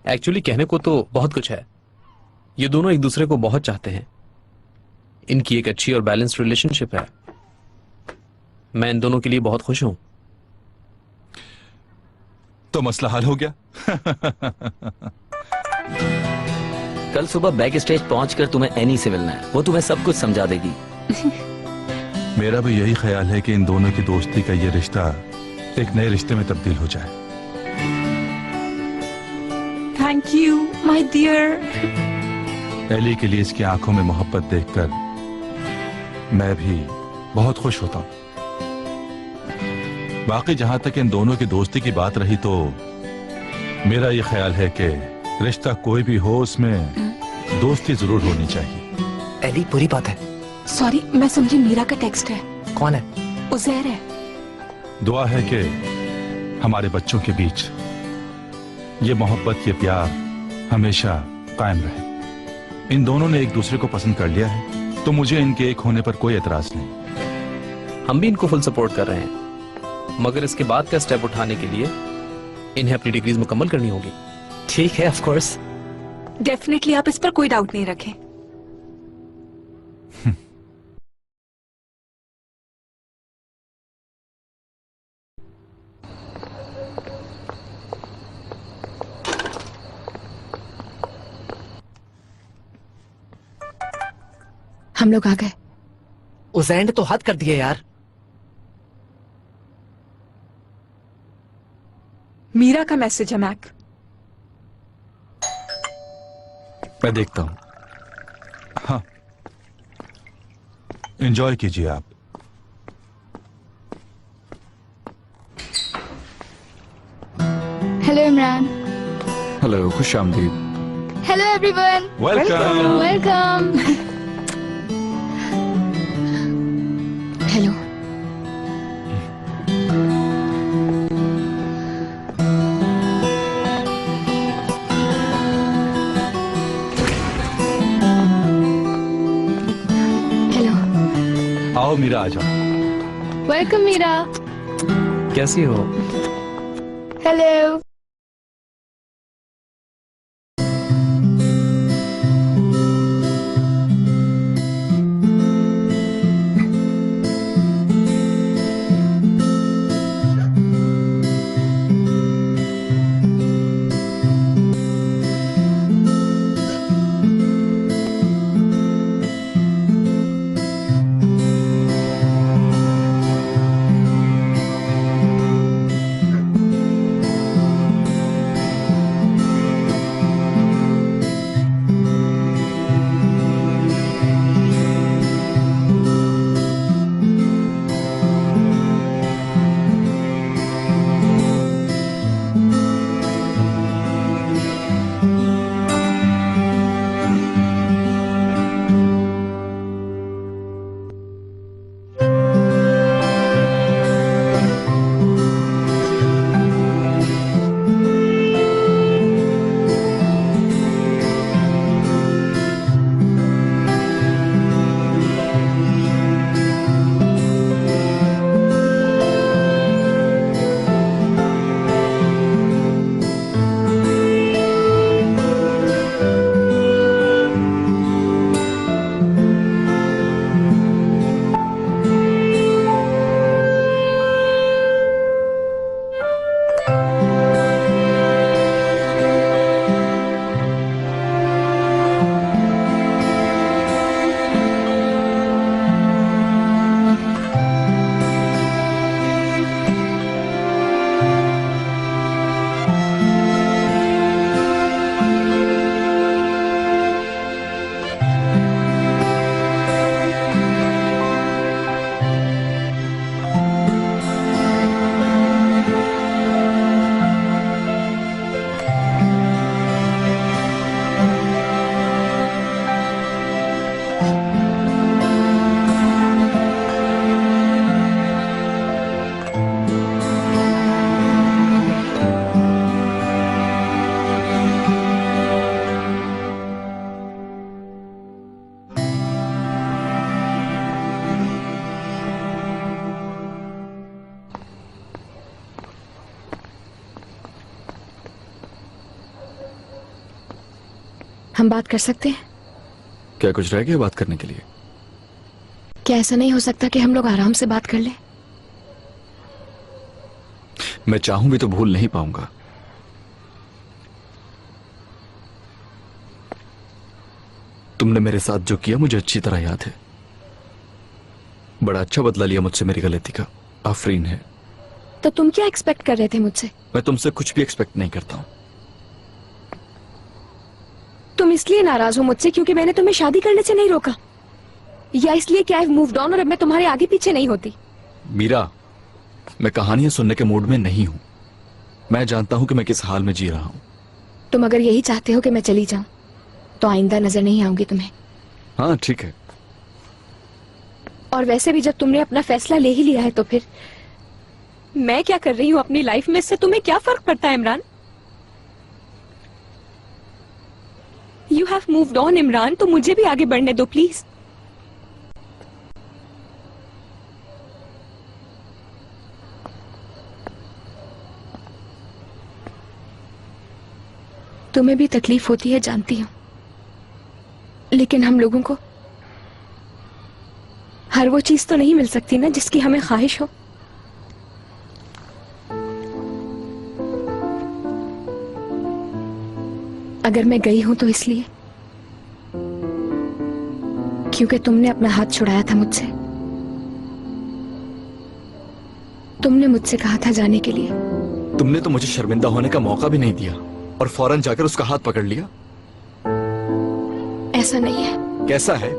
S10: एक्चुअली कहने को तो बहुत कुछ है। ये दोनों एक दूसरे को बहुत चाहते हैं। इनकी एक अच्छी और बैलेंस्ड रिलेशनशिप है। मैं इन दोनों के लिए बहुत खुश हूं।
S9: तो मसला हल हो गया।
S2: कल सुबह बैक स्टेज पहुंचकर तुम्हें एनी से मिलना है, वो तुम्हें सब कुछ समझा देगी।
S9: मेरा भी यही ख्याल है कि इन दोनों की दोस्ती का ये रिश्ता एक नए रिश्ते में तब्दील हो जाए।
S3: Thank you my dear.
S9: Ellie के लिए इसकी आंखों में मोहब्बत देखकर मैं भी बहुत खुश होता हूँ। बाकी जहां तक इन दोनों की दोस्ती की बात रही तो मेरा ये ख्याल है कि रिश्ता कोई भी हो उसमें दोस्ती जरूर होनी चाहिए।
S7: एली, बुरी बात है।
S3: सॉरी, मैं समझी मीरा का टेक्स्ट है।
S7: कौन है?
S3: उज़ैर है।
S9: दुआ है कि हमारे बच्चों के बीच ये मोहब्बत, ये प्यार हमेशा कायम रहे। इन दोनों ने एक दूसरे को पसंद कर लिया है तो मुझे इनके एक होने पर कोई एतराज नहीं।
S10: हम भी इनको फुल सपोर्ट कर रहे हैं, मगर इसके बाद का स्टेप उठाने के लिए इन्हें अपनी डिग्रीज मुकम्मल करनी होगी।
S7: ठीक है, ऑफ कोर्स।
S3: डेफिनेटली आप इस पर कोई डाउट नहीं रखें।
S4: हम लोग आ गए।
S7: उस एंड तो हद कर दिए यार।
S3: मीरा का मैसेज है मैक।
S12: मैं देखता हूं।
S9: हाँ, एंजॉय कीजिए आप।
S8: हेलो इमरान।
S12: हेलो, खुश आमदीद।
S8: Hello everyone.
S9: Welcome.
S8: Welcome.
S4: Hello. Hello.
S9: आओ मीरा, आ जाओ।
S8: वेलकम मीरा।
S10: कैसी हो?
S8: हेलो।
S4: हम बात कर सकते हैं?
S12: क्या कुछ रह गया बात करने के लिए?
S4: क्या ऐसा नहीं हो सकता कि हम लोग आराम से बात कर लें?
S12: मैं चाहूं भी तो भूल नहीं पाऊंगा। तुमने मेरे साथ जो किया मुझे अच्छी तरह याद है। बड़ा अच्छा बदला लिया मुझसे मेरी गलती का। आफरीन है।
S4: तो तुम क्या एक्सपेक्ट कर रहे थे मुझसे?
S12: मैं तुमसे कुछ भी एक्सपेक्ट नहीं करता हूं।
S4: तुम इसलिए नाराज हो मुझसे क्योंकि मैंने तुम्हें शादी करने से नहीं रोका, या इसलिए कि आई हैव मूव्ड ऑन और अब मैं तुम्हारे आगे पीछे नहीं होती?
S12: मीरा, मैं कहानियां सुनने के मूड में नहीं हूं। मैं जानता हूं कि मैं किस हाल में जी रहा हूं।
S4: तुम अगर यही चाहते हो कि मैं चली जाऊं तो आइंदा नजर नहीं आऊंगी तुम्हें।
S12: हाँ ठीक है।
S4: और वैसे भी जब तुमने अपना फैसला ले ही लिया है तो फिर मैं क्या कर रही हूँ अपनी लाइफ में, इससे तुम्हें क्या फर्क पड़ता है Imran? You have moved on Imran, तो मुझे भी आगे बढ़ने दो प्लीज।
S8: तुम्हें भी तकलीफ होती है जानती हूँ, लेकिन हम लोगों को हर वो चीज तो नहीं मिल सकती ना जिसकी हमें ख्वाहिश हो। अगर मैं गई हूं तो इसलिए क्योंकि तुमने अपना हाथ छुड़ाया था मुझसे। तुमने मुझसे कहा था जाने के लिए।
S12: तुमने तो मुझे शर्मिंदा होने का मौका भी नहीं दिया और फौरन जाकर उसका हाथ पकड़ लिया।
S8: ऐसा नहीं है।
S12: कैसा है?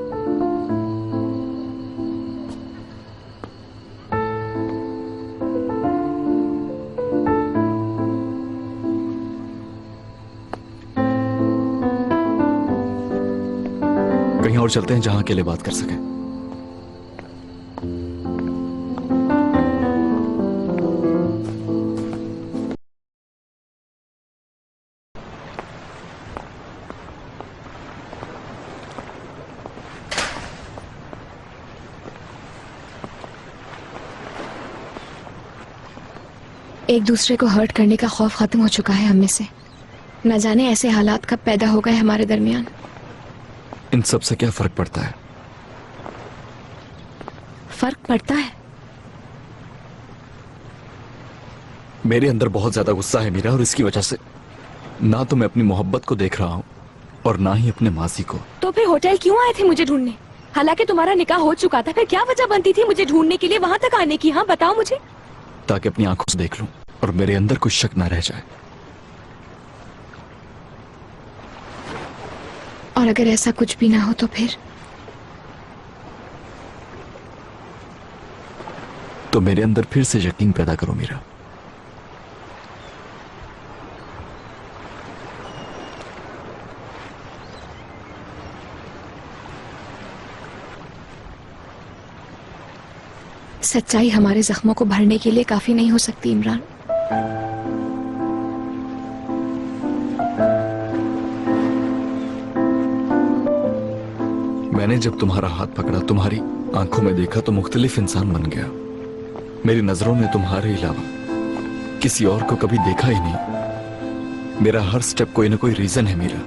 S12: कहीं और चलते हैं जहां अकेले बात कर सकें।
S8: एक दूसरे को हर्ट करने का खौफ खत्म हो चुका है हम में से। न जाने ऐसे हालात कब पैदा हो गए हमारे दरमियान।
S12: इन सब से क्या फर्क पड़ता है?
S8: फर्क पड़ता है।
S12: मेरे अंदर बहुत ज्यादा गुस्सा है मीरा, और इसकी वजह से ना तो मैं अपनी मोहब्बत को देख रहा हूं और ना ही अपने माजी को।
S8: तो फिर होटल क्यों आए थे मुझे ढूंढने? हालांकि तुम्हारा निकाह हो चुका था, फिर क्या वजह बनती थी मुझे ढूंढने के लिए वहां तक आने की? हाँ बताओ मुझे।
S12: ताकि अपनी आंखों से देख लूं और मेरे अंदर कुछ शक ना रह जाए।
S8: और अगर ऐसा कुछ भी ना हो तो फिर?
S12: तो मेरे अंदर फिर से यकीन पैदा करो मीरा।
S8: सच्चाई हमारे जख्मों को भरने के लिए काफी नहीं हो सकती इमरान।
S12: मैंने जब तुम्हारा हाथ पकड़ा, तुम्हारी आंखों में देखा तो मुख्तलिफ इंसान बन गया। मेरी नजरों में तुम्हारे अलावा किसी और को कभी देखा ही नहीं। मेरा हर स्टेप कोई ना कोई रीजन है मीरा।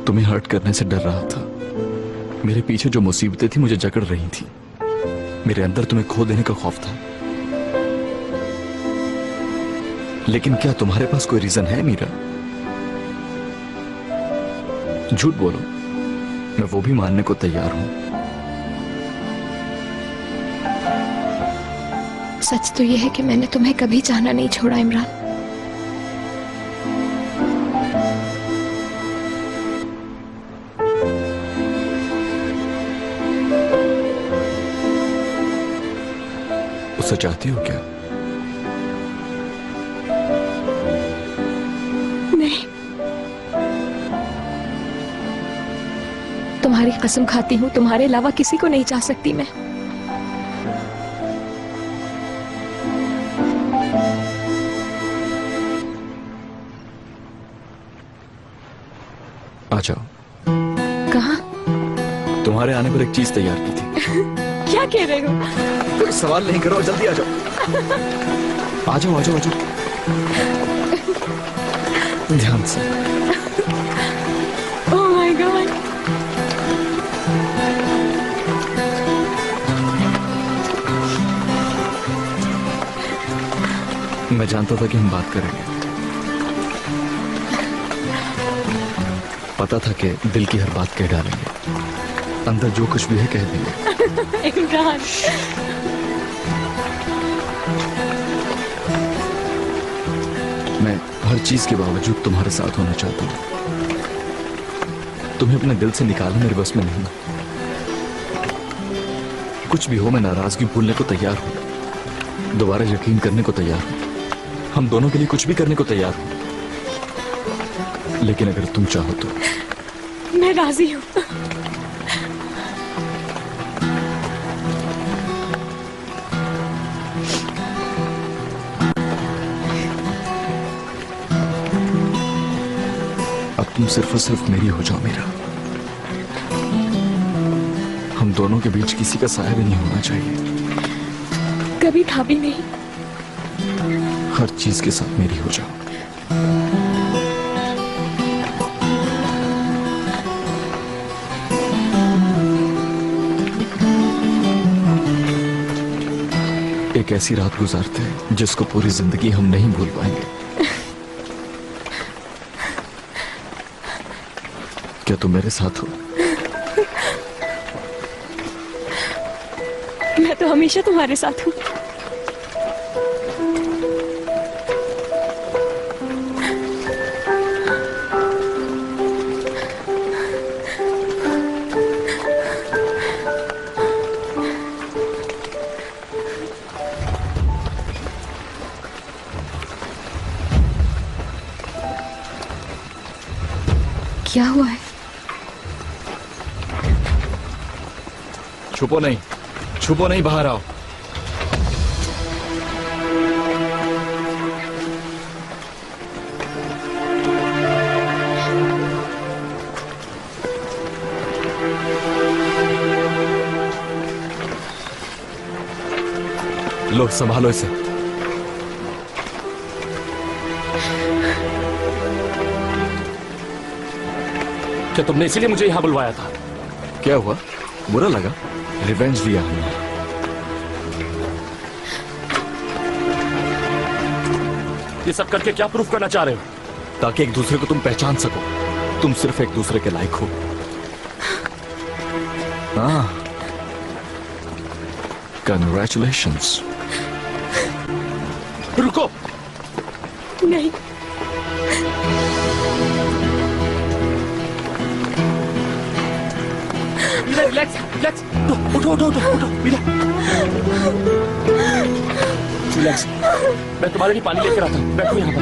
S12: तुम्हें हर्ट करने से डर रहा था। मेरे पीछे जो मुसीबतें थी मुझे जकड़ रही थी। मेरे अंदर तुम्हें खो देने का खौफ था। लेकिन क्या तुम्हारे पास कोई रीजन है मीरा? झूठ बोलो, मैं वो भी मानने को तैयार हूं।
S8: सच तो यह है कि मैंने तुम्हें कभी चाहना नहीं छोड़ा इमरान।
S12: उसे चाहती हो क्या?
S8: नहीं, तुम्हारी कसम खाती हूँ, तुम्हारे अलावा किसी को नहीं चाह सकती मैं।
S12: आ जाओ।
S8: कहाँ?
S12: तुम्हारे आने पर एक चीज तैयार की थी।
S8: क्या कह रहे हो?
S12: कोई सवाल नहीं करो, जल्दी आ जाओ। आ जाओ, आ जाओ, आ जाओ। ध्यान से।
S8: Oh my God.
S12: मैं जानता था कि हम बात करेंगे। पता था कि दिल की हर बात कह डालेंगे, अंदर जो कुछ भी है कह देंगे।
S8: इमरान,
S12: मैं हर चीज के बावजूद तुम्हारे साथ होना चाहता हूँ। तुम्हें अपने दिल से निकालना मेरे बस में नहीं। कुछ भी हो, मैं नाराजगी भूलने को तैयार हूँ, दोबारा यकीन करने को तैयार हूँ, हम दोनों के लिए कुछ भी करने को तैयार हूँ। लेकिन अगर तुम चाहो तो
S8: मैं राजी हूँ।
S12: अब तुम सिर्फ और सिर्फ मेरी हो जाओ मीरा। हम दोनों के बीच किसी का साया भी नहीं होना चाहिए।
S8: कभी था भी नहीं।
S12: हर चीज के साथ मेरी हो जाओ। एक ऐसी रात गुजारते हैं जिसको पूरी जिंदगी हम नहीं भूल पाएंगे। क्या तुम मेरे साथ हो?
S5: मैं तो हमेशा तुम्हारे साथ हूँ।
S8: क्या हुआ है?
S12: छुपो नहीं, छुपो नहीं, बाहर आओ। लो, संभालो इसे।
S10: क्या तुमने इसीलिए मुझे यहाँ बुलवाया था?
S12: क्या हुआ? बुरा लगा? रिवेंज लिया हमने।
S10: ये सब करके क्या प्रूफ करना चाह रहे हो?
S12: ताकि एक दूसरे को तुम पहचान सको। तुम सिर्फ एक दूसरे के लायक हो। हाँ, कंग्रेचुलेशंस।
S10: रुको।
S5: नहीं,
S10: रिलैक्स, रिलैक्स। उठो, उठो, उठो, उठो, रिलैक्स। मैं तुम्हारे लिए पानी लेकर आता हूँ। बैठो यहाँ पर।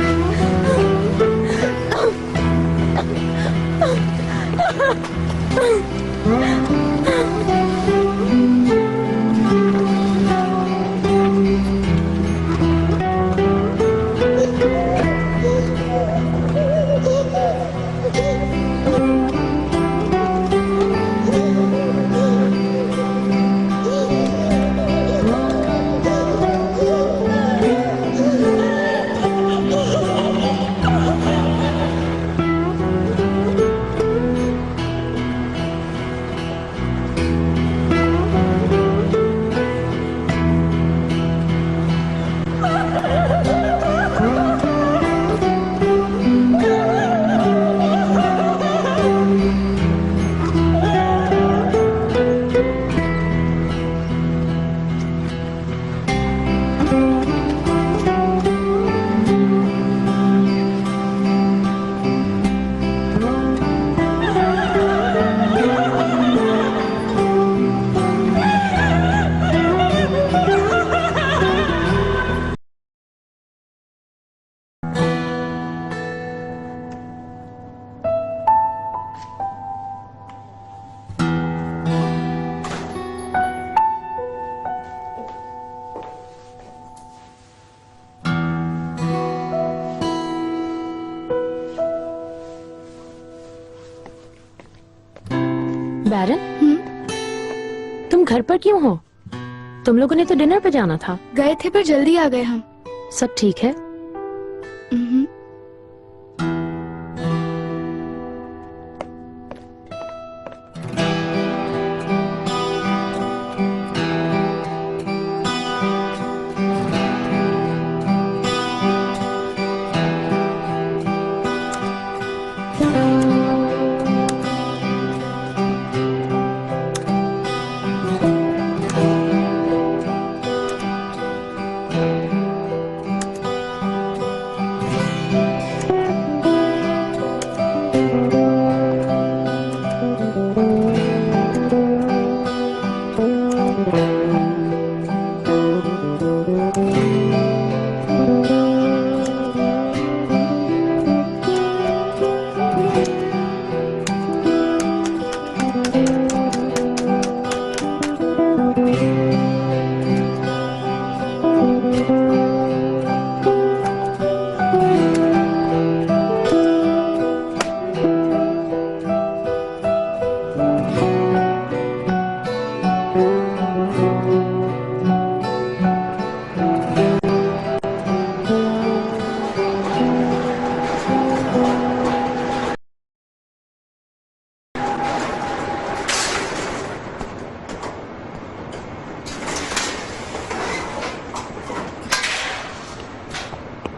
S11: बैरन, तुम घर पर क्यों हो? तुम लोगों ने तो डिनर पे जाना था।
S8: गए थे पर जल्दी आ गए हम।
S11: सब ठीक है?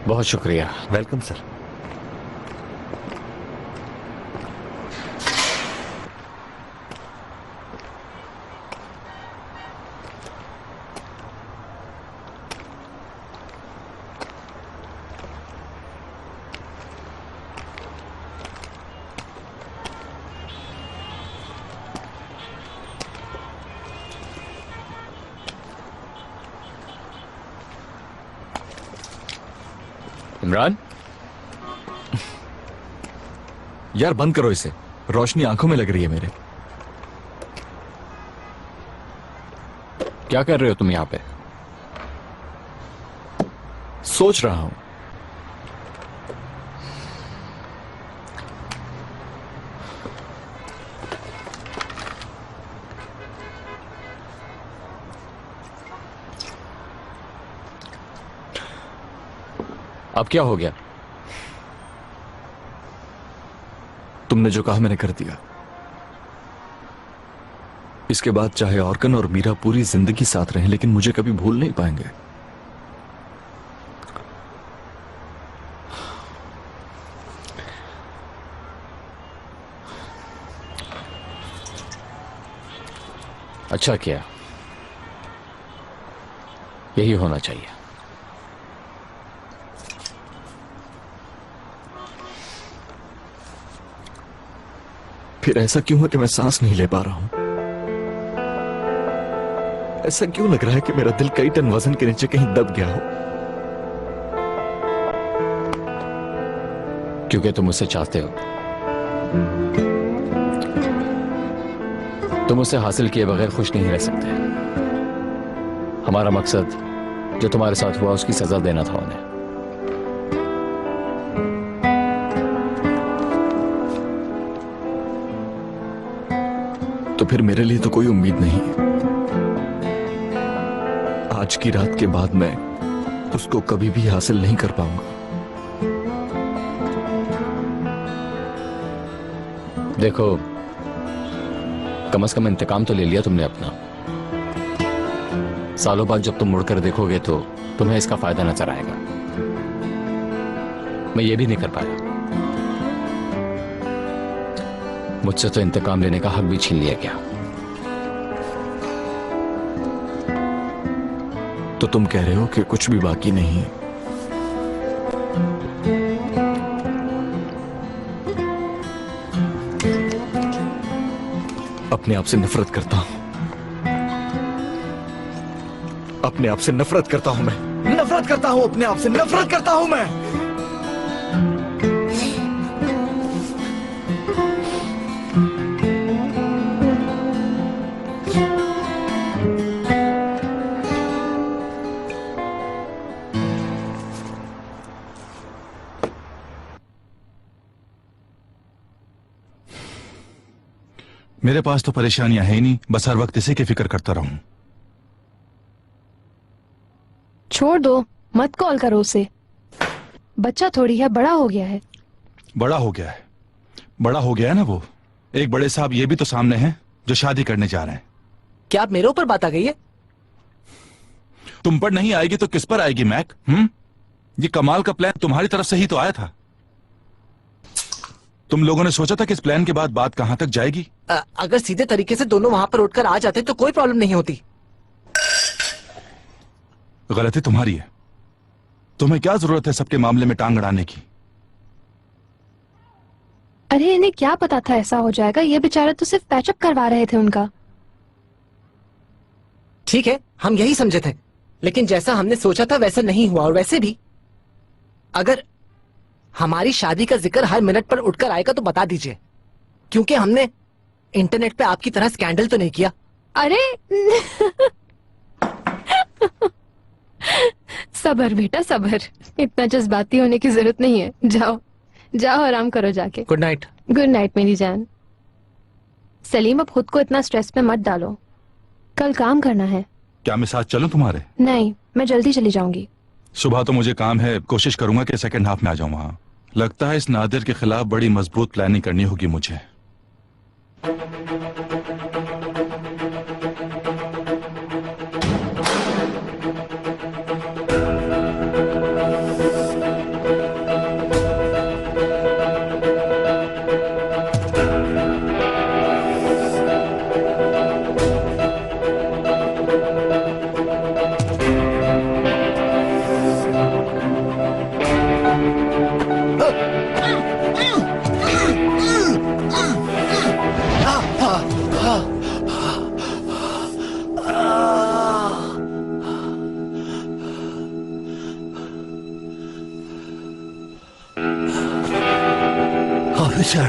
S6: बहुत शुक्रिया।
S13: Welcome sir.
S6: इमरान,
S12: यार बंद करो इसे, रोशनी आंखों में लग रही है मेरे।
S6: क्या कर रहे हो तुम यहाँ पे?
S12: सोच रहा हूं।
S6: अब क्या हो गया?
S12: तुमने जो कहा मैंने कर दिया। इसके बाद चाहे ऑर्कन और मीरा पूरी जिंदगी साथ रहें, लेकिन मुझे कभी भूल नहीं पाएंगे।
S6: अच्छा किया, यही होना चाहिए।
S12: फिर ऐसा क्यों है कि मैं सांस नहीं ले पा रहा हूं? ऐसा क्यों लग रहा है कि मेरा दिल कई टन वजन के नीचे कहीं दब गया हो?
S6: क्योंकि तुम उसे चाहते हो। तुम उसे हासिल किए बगैर खुश नहीं रह सकते। हमारा मकसद जो तुम्हारे साथ हुआ उसकी सजा देना था उन्हें।
S12: तो फिर मेरे लिए तो कोई उम्मीद नहीं है। आज की रात के बाद मैं उसको कभी भी हासिल नहीं कर पाऊंगा।
S6: देखो, कम से कम इंतकाम तो ले लिया तुमने अपना। सालों बाद जब तुम मुड़कर देखोगे तो तुम्हें इसका फायदा नजर आएगा। मैं ये भी नहीं कर पाया। मुझसे तो इंतकाम लेने का हक भी छीन लिया गया।
S12: तो तुम कह रहे हो कि कुछ भी बाकी नहीं है? अपने आप से नफरत करता हूं। अपने आप से नफरत करता हूं मैं। नफरत करता हूं अपने आप से, नफरत करता हूं मैं।
S9: मेरे पास तो परेशानियां है ही नहीं, बस हर वक्त इसी की फिक्र करता रहूं।
S4: छोड़ दो, मत कॉल करो उसे। बच्चा थोड़ी है, बड़ा हो गया है।
S9: बड़ा हो गया है, बड़ा हो गया है ना वो। एक बड़े साहब ये भी तो सामने हैं जो शादी करने जा रहे हैं।
S7: क्या आप मेरे ऊपर बात आ गई है?
S9: तुम पर नहीं आएगी तो किस पर आएगी मैक? ये कमाल का प्लान तुम्हारी तरफ से ही तो आया था। तुम लोगों ने सोचा था कि इस प्लान के बाद बात कहां तक जाएगी?
S7: अगर सीधे तरीके से दोनों वहां पर उठकर आ जाते तो कोई प्रॉब्लम नहीं होती।
S9: गलती तुम्हारी है। तुम्हें क्या जरूरत है सबके मामले में टांग अड़ाने की?
S4: अरे इन्हें क्या पता था ऐसा हो जाएगा। ये बेचारे तो सिर्फ पैचअप करवा रहे थे उनका।
S7: ठीक है, हम यही समझे थे, लेकिन जैसा हमने सोचा था वैसा नहीं हुआ। और वैसे भी अगर हमारी शादी का जिक्र हर मिनट पर उठकर आएगा तो बता दीजिए, क्योंकि हमने इंटरनेट पे आपकी तरह स्कैंडल तो नहीं किया।
S4: अरे सबर बेटा सबर, इतना जज्बाती होने की जरूरत नहीं है। जाओ जाओ आराम करो जाके।
S7: Good night.
S4: गुड नाइट मेरी जान। सलीम अब खुद को इतना स्ट्रेस में मत डालो, कल काम करना है।
S9: क्या मैं साथ चलूं तुम्हारे?
S4: नहीं, मैं जल्दी चली जाऊंगी।
S9: सुबह तो मुझे काम है, कोशिश करूंगा कि सेकंड हाफ में आ जाऊं वहां। लगता है इस नादिर के खिलाफ बड़ी मजबूत प्लानिंग करनी होगी मुझे।
S13: अच्छा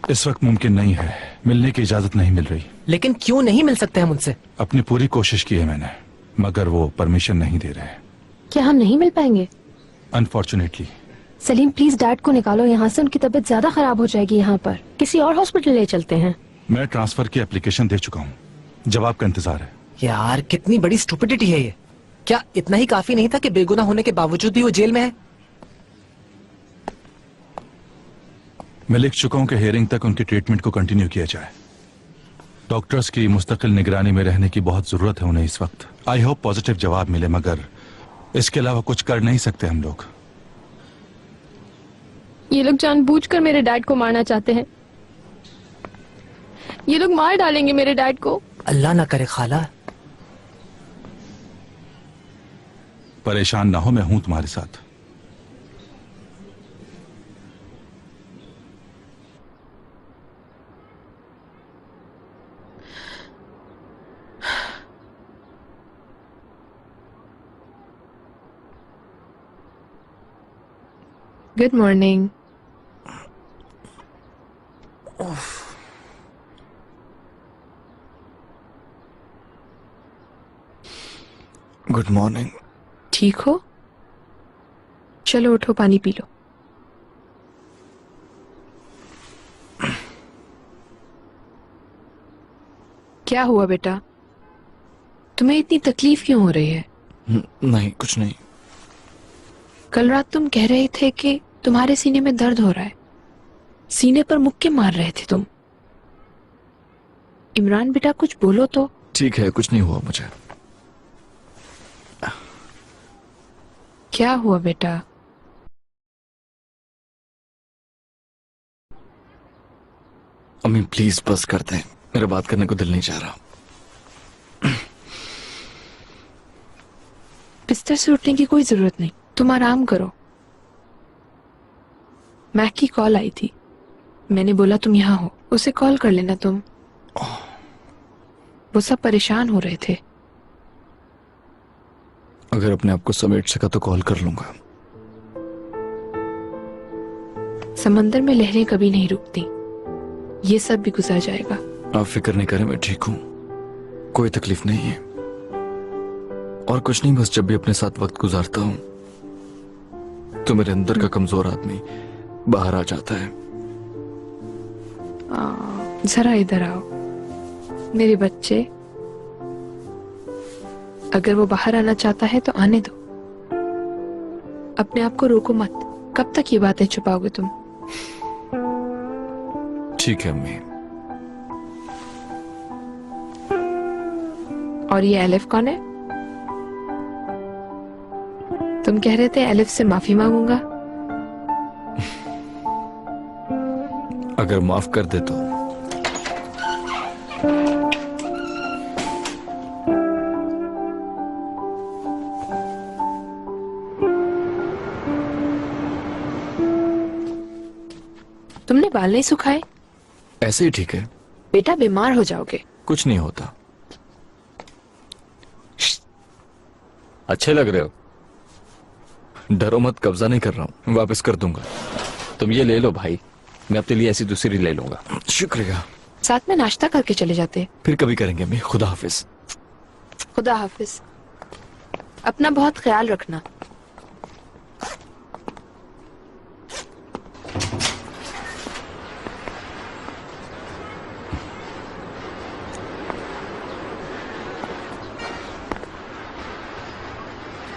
S9: इस वक्त मुमकिन नहीं है, मिलने की इजाजत नहीं मिल रही।
S7: लेकिन क्यों नहीं मिल सकते हम उनसे?
S9: अपनी पूरी कोशिश की है मैंने, मगर वो परमिशन नहीं दे रहे।
S11: क्या हम नहीं मिल पाएंगे?
S9: अनफॉर्चुनेटली।
S11: सलीम प्लीज डैड को निकालो यहाँ से, उनकी तबीयत ज्यादा खराब हो जाएगी यहाँ पर। किसी और हॉस्पिटल ले चलते हैं।
S9: मैं ट्रांसफर की एप्लीकेशन दे चुका हूँ, जवाब का इंतजार है।
S7: यार कितनी बड़ी स्टुपिडिटी है ये। क्या इतना ही काफी नहीं था कि बेगुनाह होने के बावजूद भी वो जेल में है?
S9: मैं लिख चुका हूं कि हियरिंग तक उनकी ट्रीटमेंट को कंटिन्यू किया जाए। डॉक्टर्स की मुस्तकिल निगरानी में रहने की बहुत जरूरत है उन्हें इस वक्त। आई होप पॉजिटिव जवाब मिले, मगर इसके अलावा कुछ कर नहीं सकते हम लोग।
S4: ये लोग जानबूझकर मेरे डैड को मारना चाहते हैं। ये लोग मार डालेंगे मेरे डैड को।
S7: अल्लाह ना करे खाला।
S9: परेशान ना हो, मैं हूं तुम्हारे साथ।
S4: Good morning.
S12: Good morning.
S4: ठीक हो? चलो उठो, पानी पी लो। क्या हुआ बेटा? तुम्हें इतनी तकलीफ क्यों हो रही है?
S12: नहीं कुछ नहीं।
S4: कल रात तुम कह रहे थे कि तुम्हारे सीने में दर्द हो रहा है। सीने पर मुक्के मार रहे थे तुम। इमरान बेटा कुछ बोलो तो।
S12: ठीक है, कुछ नहीं हुआ मुझे।
S4: क्या हुआ बेटा?
S12: अम्मी प्लीज बस कर दें, मेरा बात करने को दिल नहीं चाह रहा।
S4: बिस्तर से उठने की कोई जरूरत नहीं, तुम आराम करो। मैक की कॉल आई थी, मैंने बोला तुम यहाँ हो, उसे कॉल कर लेना तुम। वो सब परेशान हो रहे थे।
S12: अगर अपने आप को समेट सका तो कॉल कर लूंगा।
S4: समंदर में लहरें कभी नहीं रुकती, ये सब भी गुजर जाएगा।
S12: आप फिक्र नहीं करें, मैं ठीक हूँ, कोई तकलीफ नहीं है। और कुछ नहीं, बस जब भी अपने साथ वक्त गुजारता हूँ तो मेरे अंदर का कमजोर आदमी बाहर आ जाता है।
S4: जरा इधर आओ मेरे बच्चे। अगर वो बाहर आना चाहता है तो आने दो, अपने आप को रोको मत। कब तक ये बातें छुपाओगे तुम?
S12: ठीक है अम्मी।
S4: और ये एलिफ कौन है? तुम कह रहे थे एलिफ से माफी मांगूंगा।
S12: अगर माफ कर दे तो।
S4: तुमने बाल नहीं सुखाए?
S12: ऐसे ही ठीक है।
S4: बेटा बीमार हो जाओगे।
S12: कुछ नहीं होता। अच्छे लग रहे हो। डरो मत, कब्जा नहीं कर रहा हूँ, वापस कर दूंगा।
S6: तुम ये ले लो भाई, मैं अपने लिए ऐसी दूसरी ले लूंगा।
S12: शुक्रिया।
S4: साथ में नाश्ता करके चले जाते।
S12: फिर कभी करेंगे अम्मी। खुदा हाफिज।
S4: खुदा हाफिज। अपना बहुत ख्याल रखना।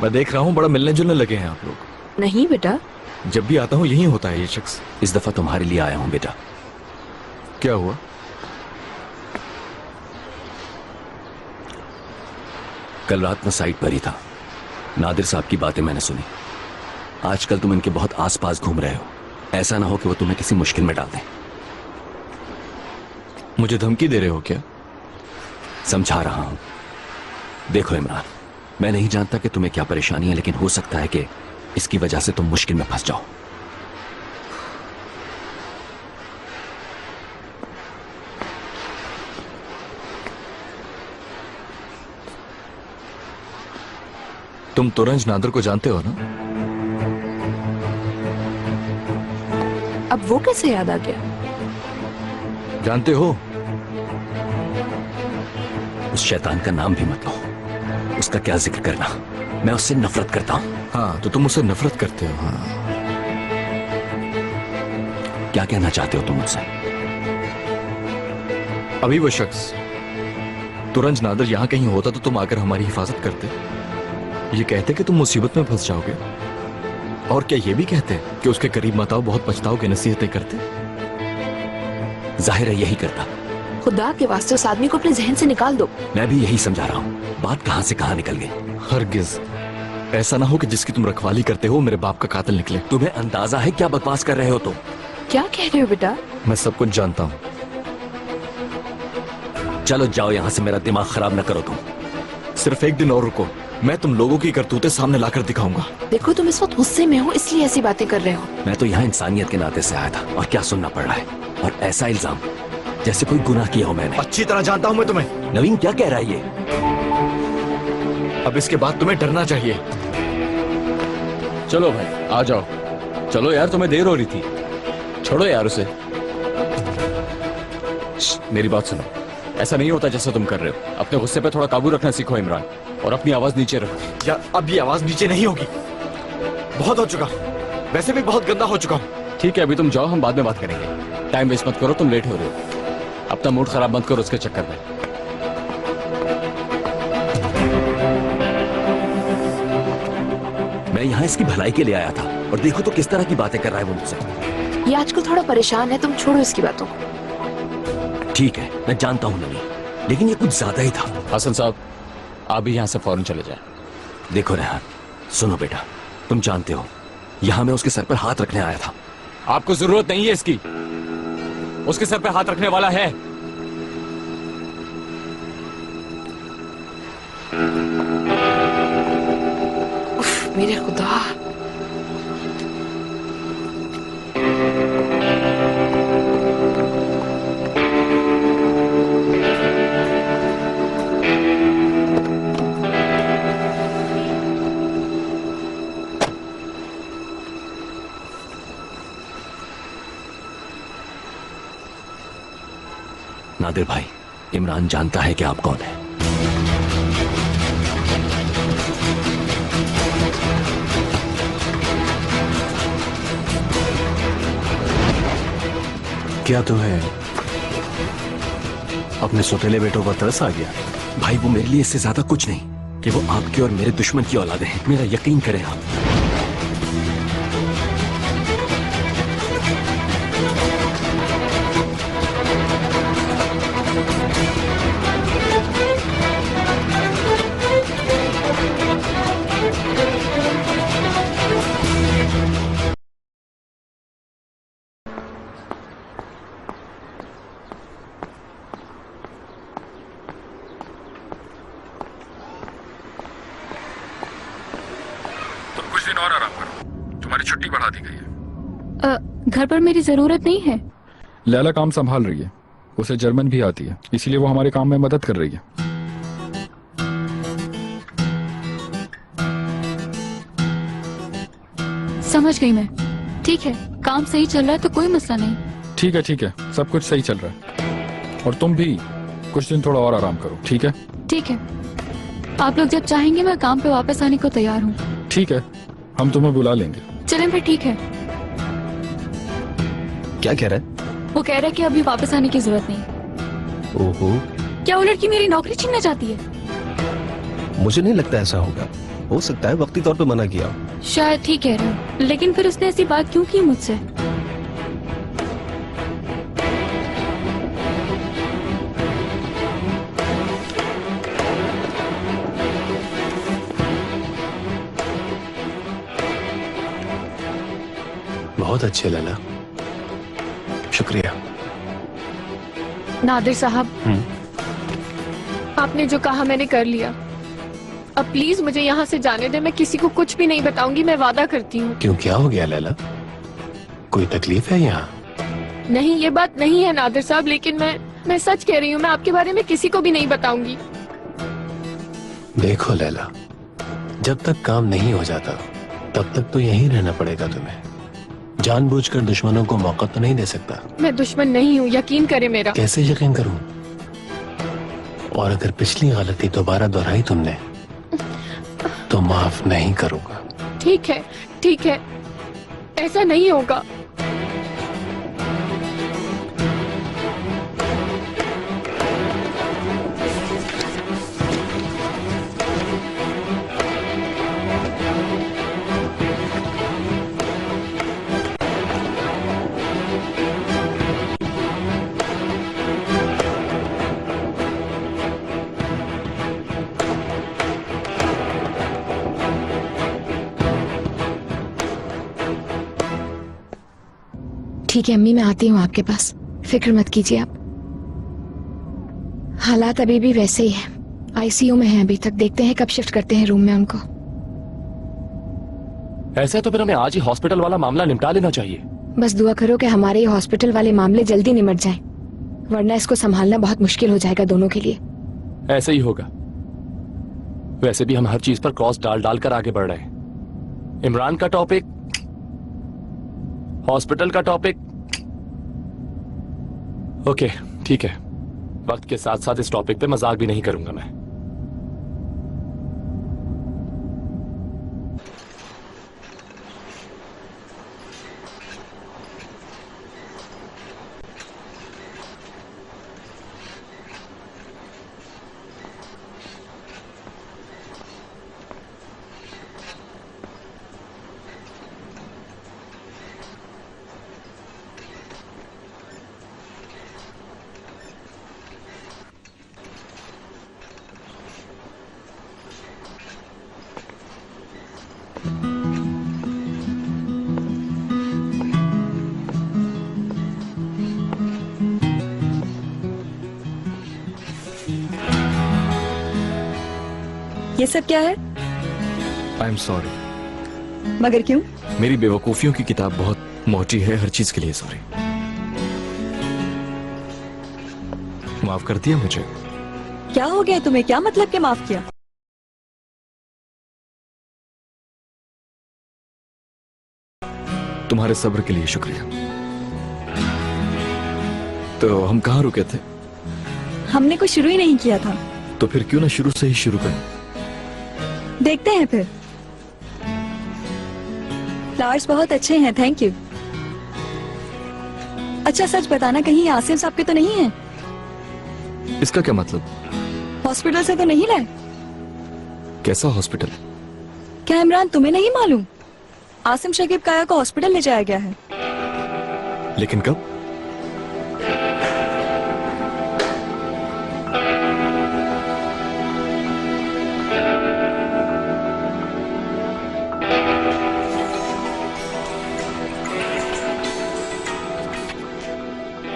S12: मैं देख रहा हूँ बड़ा मिलने जुलने लगे हैं आप लोग।
S4: नहीं बेटा,
S12: जब भी आता हूँ यही होता है ये शख्स।
S2: इस दफा तुम्हारे लिए आया हूं बेटा।
S12: क्या हुआ?
S2: कल रात मैं साइट पर ही था, नादिर साहब की बातें मैंने सुनी। आजकल तुम इनके बहुत आसपास घूम रहे हो।
S13: ऐसा ना हो कि वो तुम्हें किसी मुश्किल में डाल दें।
S12: मुझे धमकी दे रहे हो क्या?
S13: समझा रहा हूं। देखो इमरान, मैं नहीं जानता कि तुम्हें क्या परेशानी है, लेकिन हो सकता है कि इसकी वजह से तुम मुश्किल में फंस जाओ।
S12: तुम तुरंज नादर को जानते हो ना?
S3: अब वो कैसे याद आ गया?
S12: जानते हो?
S13: उस शैतान का नाम भी मत लो, उसका क्या जिक्र करना। मैं उससे नफरत करता हूं।
S12: हाँ, तो तुम उससे नफरत करते हो। हाँ।
S13: क्या कहना चाहते हो तुम मुझसे?
S12: अभी वो शख्स तुरंज नादर यहां कहीं होता तो तुम आकर हमारी हिफाजत करते, ये कहते कि तुम मुसीबत में फंस जाओगे, और क्या ये भी कहते कि उसके करीब मत आओ, बहुत पछताओगे, नसीहतें करते।
S13: जाहिर है यही करता।
S11: खुदा के वास्ते उस आदमी को अपने जहन से निकाल दो।
S13: मैं भी यही समझा रहा हूं, बात कहां से कहां निकल गई।
S12: हरगिज ऐसा ना हो कि जिसकी तुम रखवाली करते हो मेरे बाप का कातिल निकले।
S13: तुम्हें अंदाजा है क्या बकवास कर रहे हो तुम?
S11: क्या कह रहे हो बेटा?
S12: मैं सब कुछ जानता हूं।
S13: चलो जाओ यहां से, मेरा दिमाग खराब न करो तुम।
S12: सिर्फ एक दिन और रुको, मैं तुम लोगों की करतूतें सामने लाकर दिखाऊंगा।
S11: देखो तुम इस वक्त गुस्से में हो, इसलिए ऐसी बातें कर रहे हो।
S13: मैं तो यहाँ इंसानियत के नाते से आया था, और क्या सुनना पड़ रहा है। और ऐसा इल्जाम जैसे कोई गुनाह किया हो मैंने।
S12: अच्छी तरह जानता हूं मैं तुम्हें।
S13: नवीन क्या कह रहा है ये?
S12: अब इसके बाद तुम्हें डरना चाहिए।
S6: चलो भाई आ जाओ, चलो यार, तुम्हें देर हो रही थी। छोड़ो यार उसे। मेरी बात सुनो, ऐसा नहीं होता जैसा तुम कर रहे हो। अपने गुस्से पे थोड़ा काबू रखना सीखो इमरान, और अपनी आवाज नीचे रखो।
S12: यार अब ये आवाज नीचे नहीं होगी, बहुत हो चुका, वैसे भी बहुत गंदा हो चुका हूं।
S6: ठीक है, अभी तुम जाओ, हम बाद में बात करेंगे। टाइम वेस्ट मत करो, तुम लेट हो रहे हो। अपना मूड खराब मत करो उसके चक्कर में।
S13: मैं यहाँ इसकी भलाई के लिए आया था, और देखो तो किस तरह की बातें कर रहा है वो मुझसे।
S11: ये आजकल थोड़ा परेशान है, तुम छोड़ो इसकी बातों को।
S13: ठीक है, मैं जानता हूँ नवीन, लेकिन ये कुछ ज्यादा ही था।
S6: हसन साहब, आप भी यहाँ से फौरन चले जाएं।
S13: देखो रेहान, सुनो बेटा, तुम जानते हो यहाँ मैं उसके सर पर हाथ रखने आया था।
S6: आपको जरूरत नहीं है इसकी, उसके सर पे हाथ रखने वाला है।
S11: उफ, मेरे खुदा।
S13: नादिर भाई, इमरान जानता है कि आप कौन है।
S1: क्या तुम्हें अपने सौतेले बेटों पर तरस आ गया?
S13: भाई वो मेरे लिए इससे ज्यादा कुछ नहीं कि वो आपके और मेरे दुश्मन की औलादे हैं। मेरा यकीन करें आप।
S14: कुछ दिन और आराम करो, तुम्हारी छुट्टी बढ़ा दी गई है।
S8: घर पर मेरी जरूरत नहीं है।
S15: लैला काम संभाल रही है, उसे जर्मन भी आती है, इसीलिए वो हमारे काम में मदद कर रही है।
S8: समझ गई मैं। ठीक है, काम सही चल रहा है तो कोई मसला नहीं।
S15: ठीक है, सब कुछ सही चल रहा है। और तुम भी कुछ दिन थोड़ा और आराम करो, ठीक है?
S8: ठीक है, आप लोग जब चाहेंगे मैं काम पे वापस आने को तैयार हूँ।
S15: ठीक है, हम तुम्हें बुला लेंगे।
S8: चलें फिर, ठीक है।
S16: क्या कह रहा है?
S8: वो कह रहा है कि अभी वापस आने की जरूरत नहीं।
S16: ओहो,
S8: क्या वो लड़की मेरी नौकरी छीनना चाहती है?
S16: मुझे नहीं लगता ऐसा होगा। हो सकता है वक्ती तौर पे मना किया।
S8: शायद ठीक कह रहे हो, लेकिन फिर उसने ऐसी बात क्यों की मुझसे?
S17: बहुत अच्छे लैला, शुक्रिया।
S4: नादिर साहब, आपने जो कहा मैंने कर लिया। अब प्लीज मुझे यहाँ से जाने दे। मैं किसी को कुछ भी नहीं बताऊंगी, मैं वादा करती हूँ।
S17: क्यों, क्या हो गया लैला? कोई तकलीफ है यहाँ?
S4: नहीं, ये बात नहीं है नादिर साहब, लेकिन मैं सच कह रही हूँ। मैं आपके बारे में किसी को भी नहीं बताऊंगी।
S17: देखो लैला, जब तक काम नहीं हो जाता तब तक तो यहीं रहना पड़ेगा तुम्हें। जानबूझकर दुश्मनों को मौका तो नहीं दे सकता।
S4: मैं दुश्मन नहीं हूँ, यकीन करे मेरा।
S17: कैसे यकीन करूं? और अगर पिछली गलती दोबारा दोहराई तुमने तो माफ नहीं करूंगा।
S4: ठीक है, ठीक है, ऐसा नहीं होगा। ठीक है अम्मी, मैं आती हूँ आपके पास, फिक्र मत कीजिए आप। हालात अभी भी वैसे ही हैं, आईसीयू में हैं अभी तक। देखते हैं कब शिफ्ट करते हैं रूम में उनको।
S6: ऐसा तो फिर हमें आज ही हॉस्पिटल वाला मामला निपटा लेना चाहिए।
S4: बस दुआ करो कि हमारे ये हॉस्पिटल वाले मामले जल्दी निमट जाएं, वरना इसको संभालना बहुत मुश्किल हो जाएगा दोनों के लिए।
S6: ऐसे ही होगा। वैसे भी हम हर चीज पर क्रॉस डाल डाल कर आगे बढ़ रहे हैं। इमरान का टॉपिक, हॉस्पिटल का टॉपिक। ओके ठीक है, वक्त के साथ साथ इस टॉपिक पे मजाक भी नहीं करूंगा मैं।
S3: ये सब क्या है?
S12: I am sorry.
S3: मगर क्यों?
S12: मेरी बेवकूफियों की किताब बहुत मोटी है, हर चीज के लिए सॉरी। माफ कर दिया मुझे?
S3: क्या हो गया तुम्हें? क्या मतलब के माफ किया?
S12: तुम्हारे सब्र के लिए शुक्रिया। तो हम कहाँ रुके थे?
S3: हमने कुछ शुरू ही नहीं किया था।
S12: तो फिर क्यों ना शुरू से ही शुरू करें?
S3: देखते हैं फिर। फ्लावर्स बहुत अच्छे हैं, थैंक यू। अच्छा सच बताना, कहीं आसिम साहब के तो नहीं है?
S12: इसका क्या मतलब?
S3: हॉस्पिटल से तो नहीं लाए?
S12: कैसा हॉस्पिटल?
S3: क्या इमरान तुम्हें नहीं मालूम? आसिम शकीब काया को हॉस्पिटल ले जाया गया है।
S12: लेकिन कब?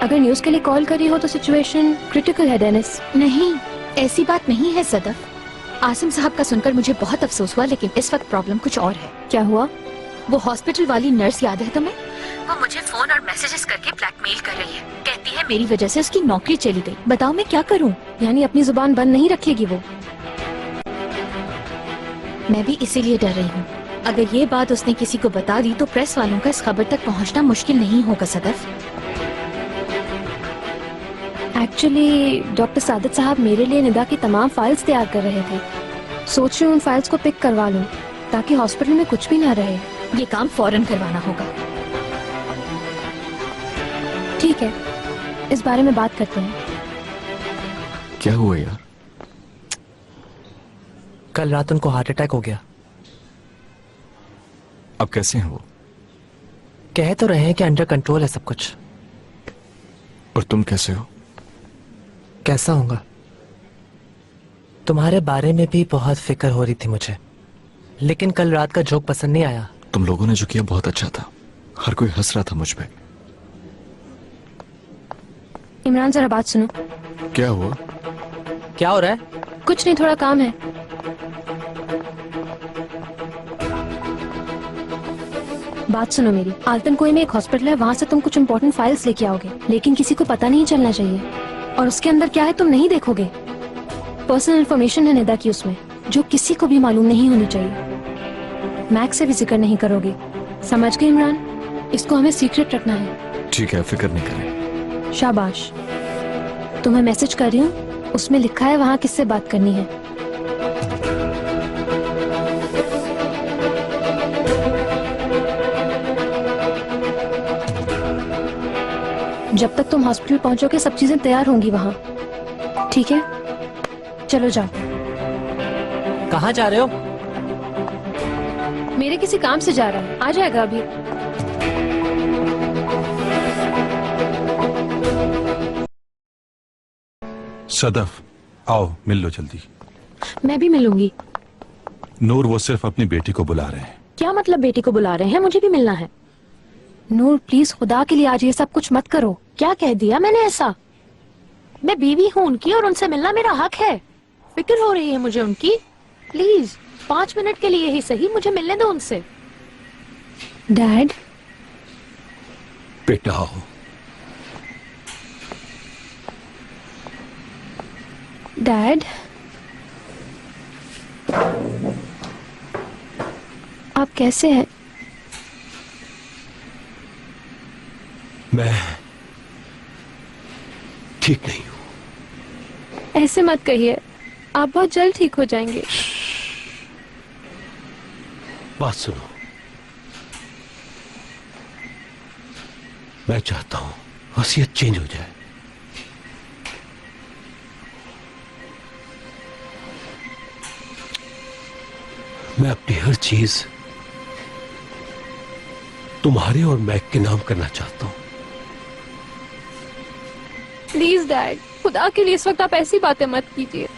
S4: अगर न्यूज के लिए कॉल करी हो तो सिचुएशन क्रिटिकल है डेनिस।
S18: नहीं, ऐसी बात नहीं है सदफ। आसिम साहब का सुनकर मुझे बहुत अफसोस हुआ, लेकिन इस वक्त प्रॉब्लम कुछ और है।
S4: क्या हुआ?
S18: वो हॉस्पिटल वाली नर्स याद है तुम्हें? वो मुझे फोन और मैसेजेस करके ब्लैकमेल कर रही है। कहती है मेरी वजह से उसकी नौकरी चली गई। बताओ मैं क्या करूं?
S4: यानी अपनी जुबान बंद नहीं रखेगी वो?
S18: मैं भी इसीलिए डर रही हूँ। अगर ये बात उसने किसी को बता दी तो प्रेस वालों का इस खबर तक पहुँचना मुश्किल नहीं होगा सदफ।
S4: एक्चुअली डॉक्टर सादत साहब मेरे लिए निदा की तमाम फाइल्स तैयार कर रहे थे। सोच रही हूँ उन फाइल्स को पिक करवा लूँ ताकि हॉस्पिटल में कुछ भी ना रहे।
S18: ये काम फौरन करवाना होगा।
S4: ठीक है, इस बारे में बात करते हैं।
S12: क्या हुआ यार?
S7: कल रात उनको हार्ट अटैक हो गया।
S12: अब कैसे हैं वो?
S7: कह तो रहे हैं कि अंडर कंट्रोल है सब कुछ।
S12: और तुम कैसे हो?
S7: कैसा होगा? तुम्हारे बारे में भी बहुत फिक्र हो रही थी मुझे, लेकिन कल रात का जोक पसंद नहीं आया।
S12: तुम लोगों ने जो किया बहुत अच्छा था। हर कोई हंस रहा था मुझ पे।
S4: इमरान जरा बात सुनो।
S12: क्या हुआ?
S7: क्या हो रहा है?
S4: कुछ नहीं, थोड़ा काम है। बात सुनो मेरी। आल्तन कोई में एक हॉस्पिटल है, वहाँ से तुम कुछ इम्पोर्टेंट फाइल्स लेके आओगे, लेकिन किसी को पता नहीं चलना चाहिए। और उसके अंदर क्या है तुम नहीं देखोगे। पर्सनल इन्फॉर्मेशन है निदा की उसमें, जो किसी को भी मालूम नहीं होनी चाहिए। मैक्स से भी जिक्र नहीं करोगे, समझ गए इमरान? इसको हमें सीक्रेट रखना है।
S12: ठीक है, फिक्र नहीं करें।
S4: शाबाश। तुम्हें मैसेज कर रही हूँ, उसमें लिखा है वहाँ किससे बात करनी है। जब तक तुम हॉस्पिटल पहुंचोगे सब चीजें तैयार होंगी वहाँ, ठीक है? चलो जाओ।
S7: कहाँ जा रहे हो?
S4: मेरे किसी काम से जा रहा है, आ जाएगा अभी।
S9: सदफ, आओ मिल लो जल्दी।
S11: मैं भी मिलूंगी।
S9: नूर वो सिर्फ अपनी बेटी को बुला रहे हैं।
S11: क्या मतलब बेटी को बुला रहे हैं? मुझे भी मिलना है।
S4: नूर प्लीज खुदा के लिए आज ये सब कुछ मत करो।
S11: क्या कह दिया मैंने ऐसा? मैं बीवी हूँ उनकी और उनसे मिलना मेरा हक है। फिक्र हो रही है मुझे उनकी। प्लीज 5 मिनट के लिए ही सही मुझे मिलने दो उनसे।
S4: डैड।
S17: बेटा आओ।
S4: डैड, आप कैसे हैं?
S17: मैं ठीक नहीं हूं।
S4: ऐसे मत कहिए, आप बहुत जल्द ठीक हो जाएंगे।
S17: बात सुनो, मैं चाहता हूं वसीयत चेंज हो जाए। मैं अपनी हर चीज तुम्हारे और मैक के नाम करना चाहता हूं।
S4: प्लीज डैड, खुदा के लिए इस वक्त आप ऐसी बातें मत कीजिए।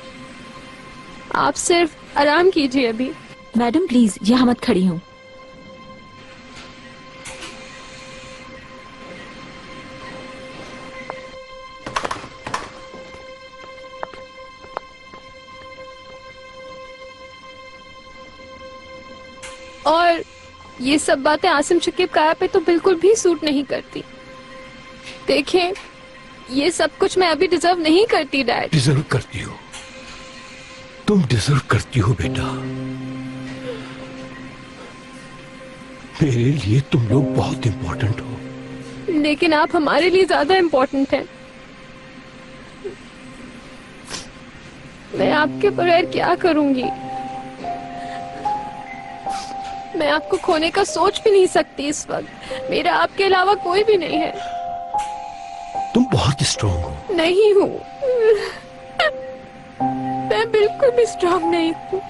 S4: आप सिर्फ आराम कीजिए अभी।
S18: मैडम प्लीज यहाँ मत खड़ी हूँ।
S4: और ये सब बातें आसिम शकीब काया पे तो बिल्कुल भी सूट नहीं करती। देखें, ये सब कुछ मैं अभी डिजर्व नहीं करती डैड।
S17: डिजर्व करती हो, तुम डिजर्व करती हो बेटा। मेरे लिए तुम लोग बहुत इंपॉर्टेंट हो।
S4: लेकिन आप हमारे लिए ज्यादा इम्पोर्टेंट हैं। मैं आपके बगैर क्या करूंगी? मैं आपको खोने का सोच भी नहीं सकती इस वक्त। मेरा आपके अलावा कोई भी नहीं है।
S17: तुम बहुत स्ट्रांग हो।
S4: नहीं हूँ, मैं बिल्कुल भी स्ट्रांग नहीं हूँ।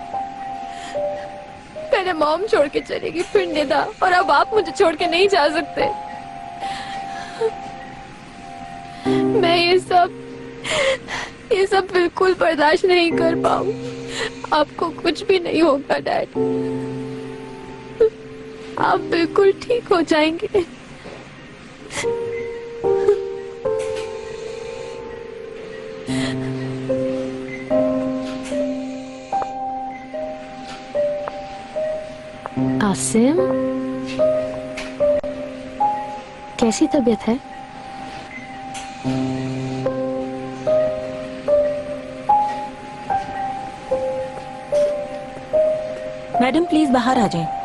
S4: पहले मॉम छोड़ के चलेगी, फिर निदा, और अब आप मुझे छोड़ के नहीं जा सकते। मैं ये सब बिल्कुल बर्दाश्त नहीं कर पाऊँ। आपको कुछ भी नहीं होगा डैड, आप बिल्कुल ठीक हो जाएंगे।
S11: आसिम, कैसी तबीयत है?
S18: मैडम प्लीज बाहर आ जाएं।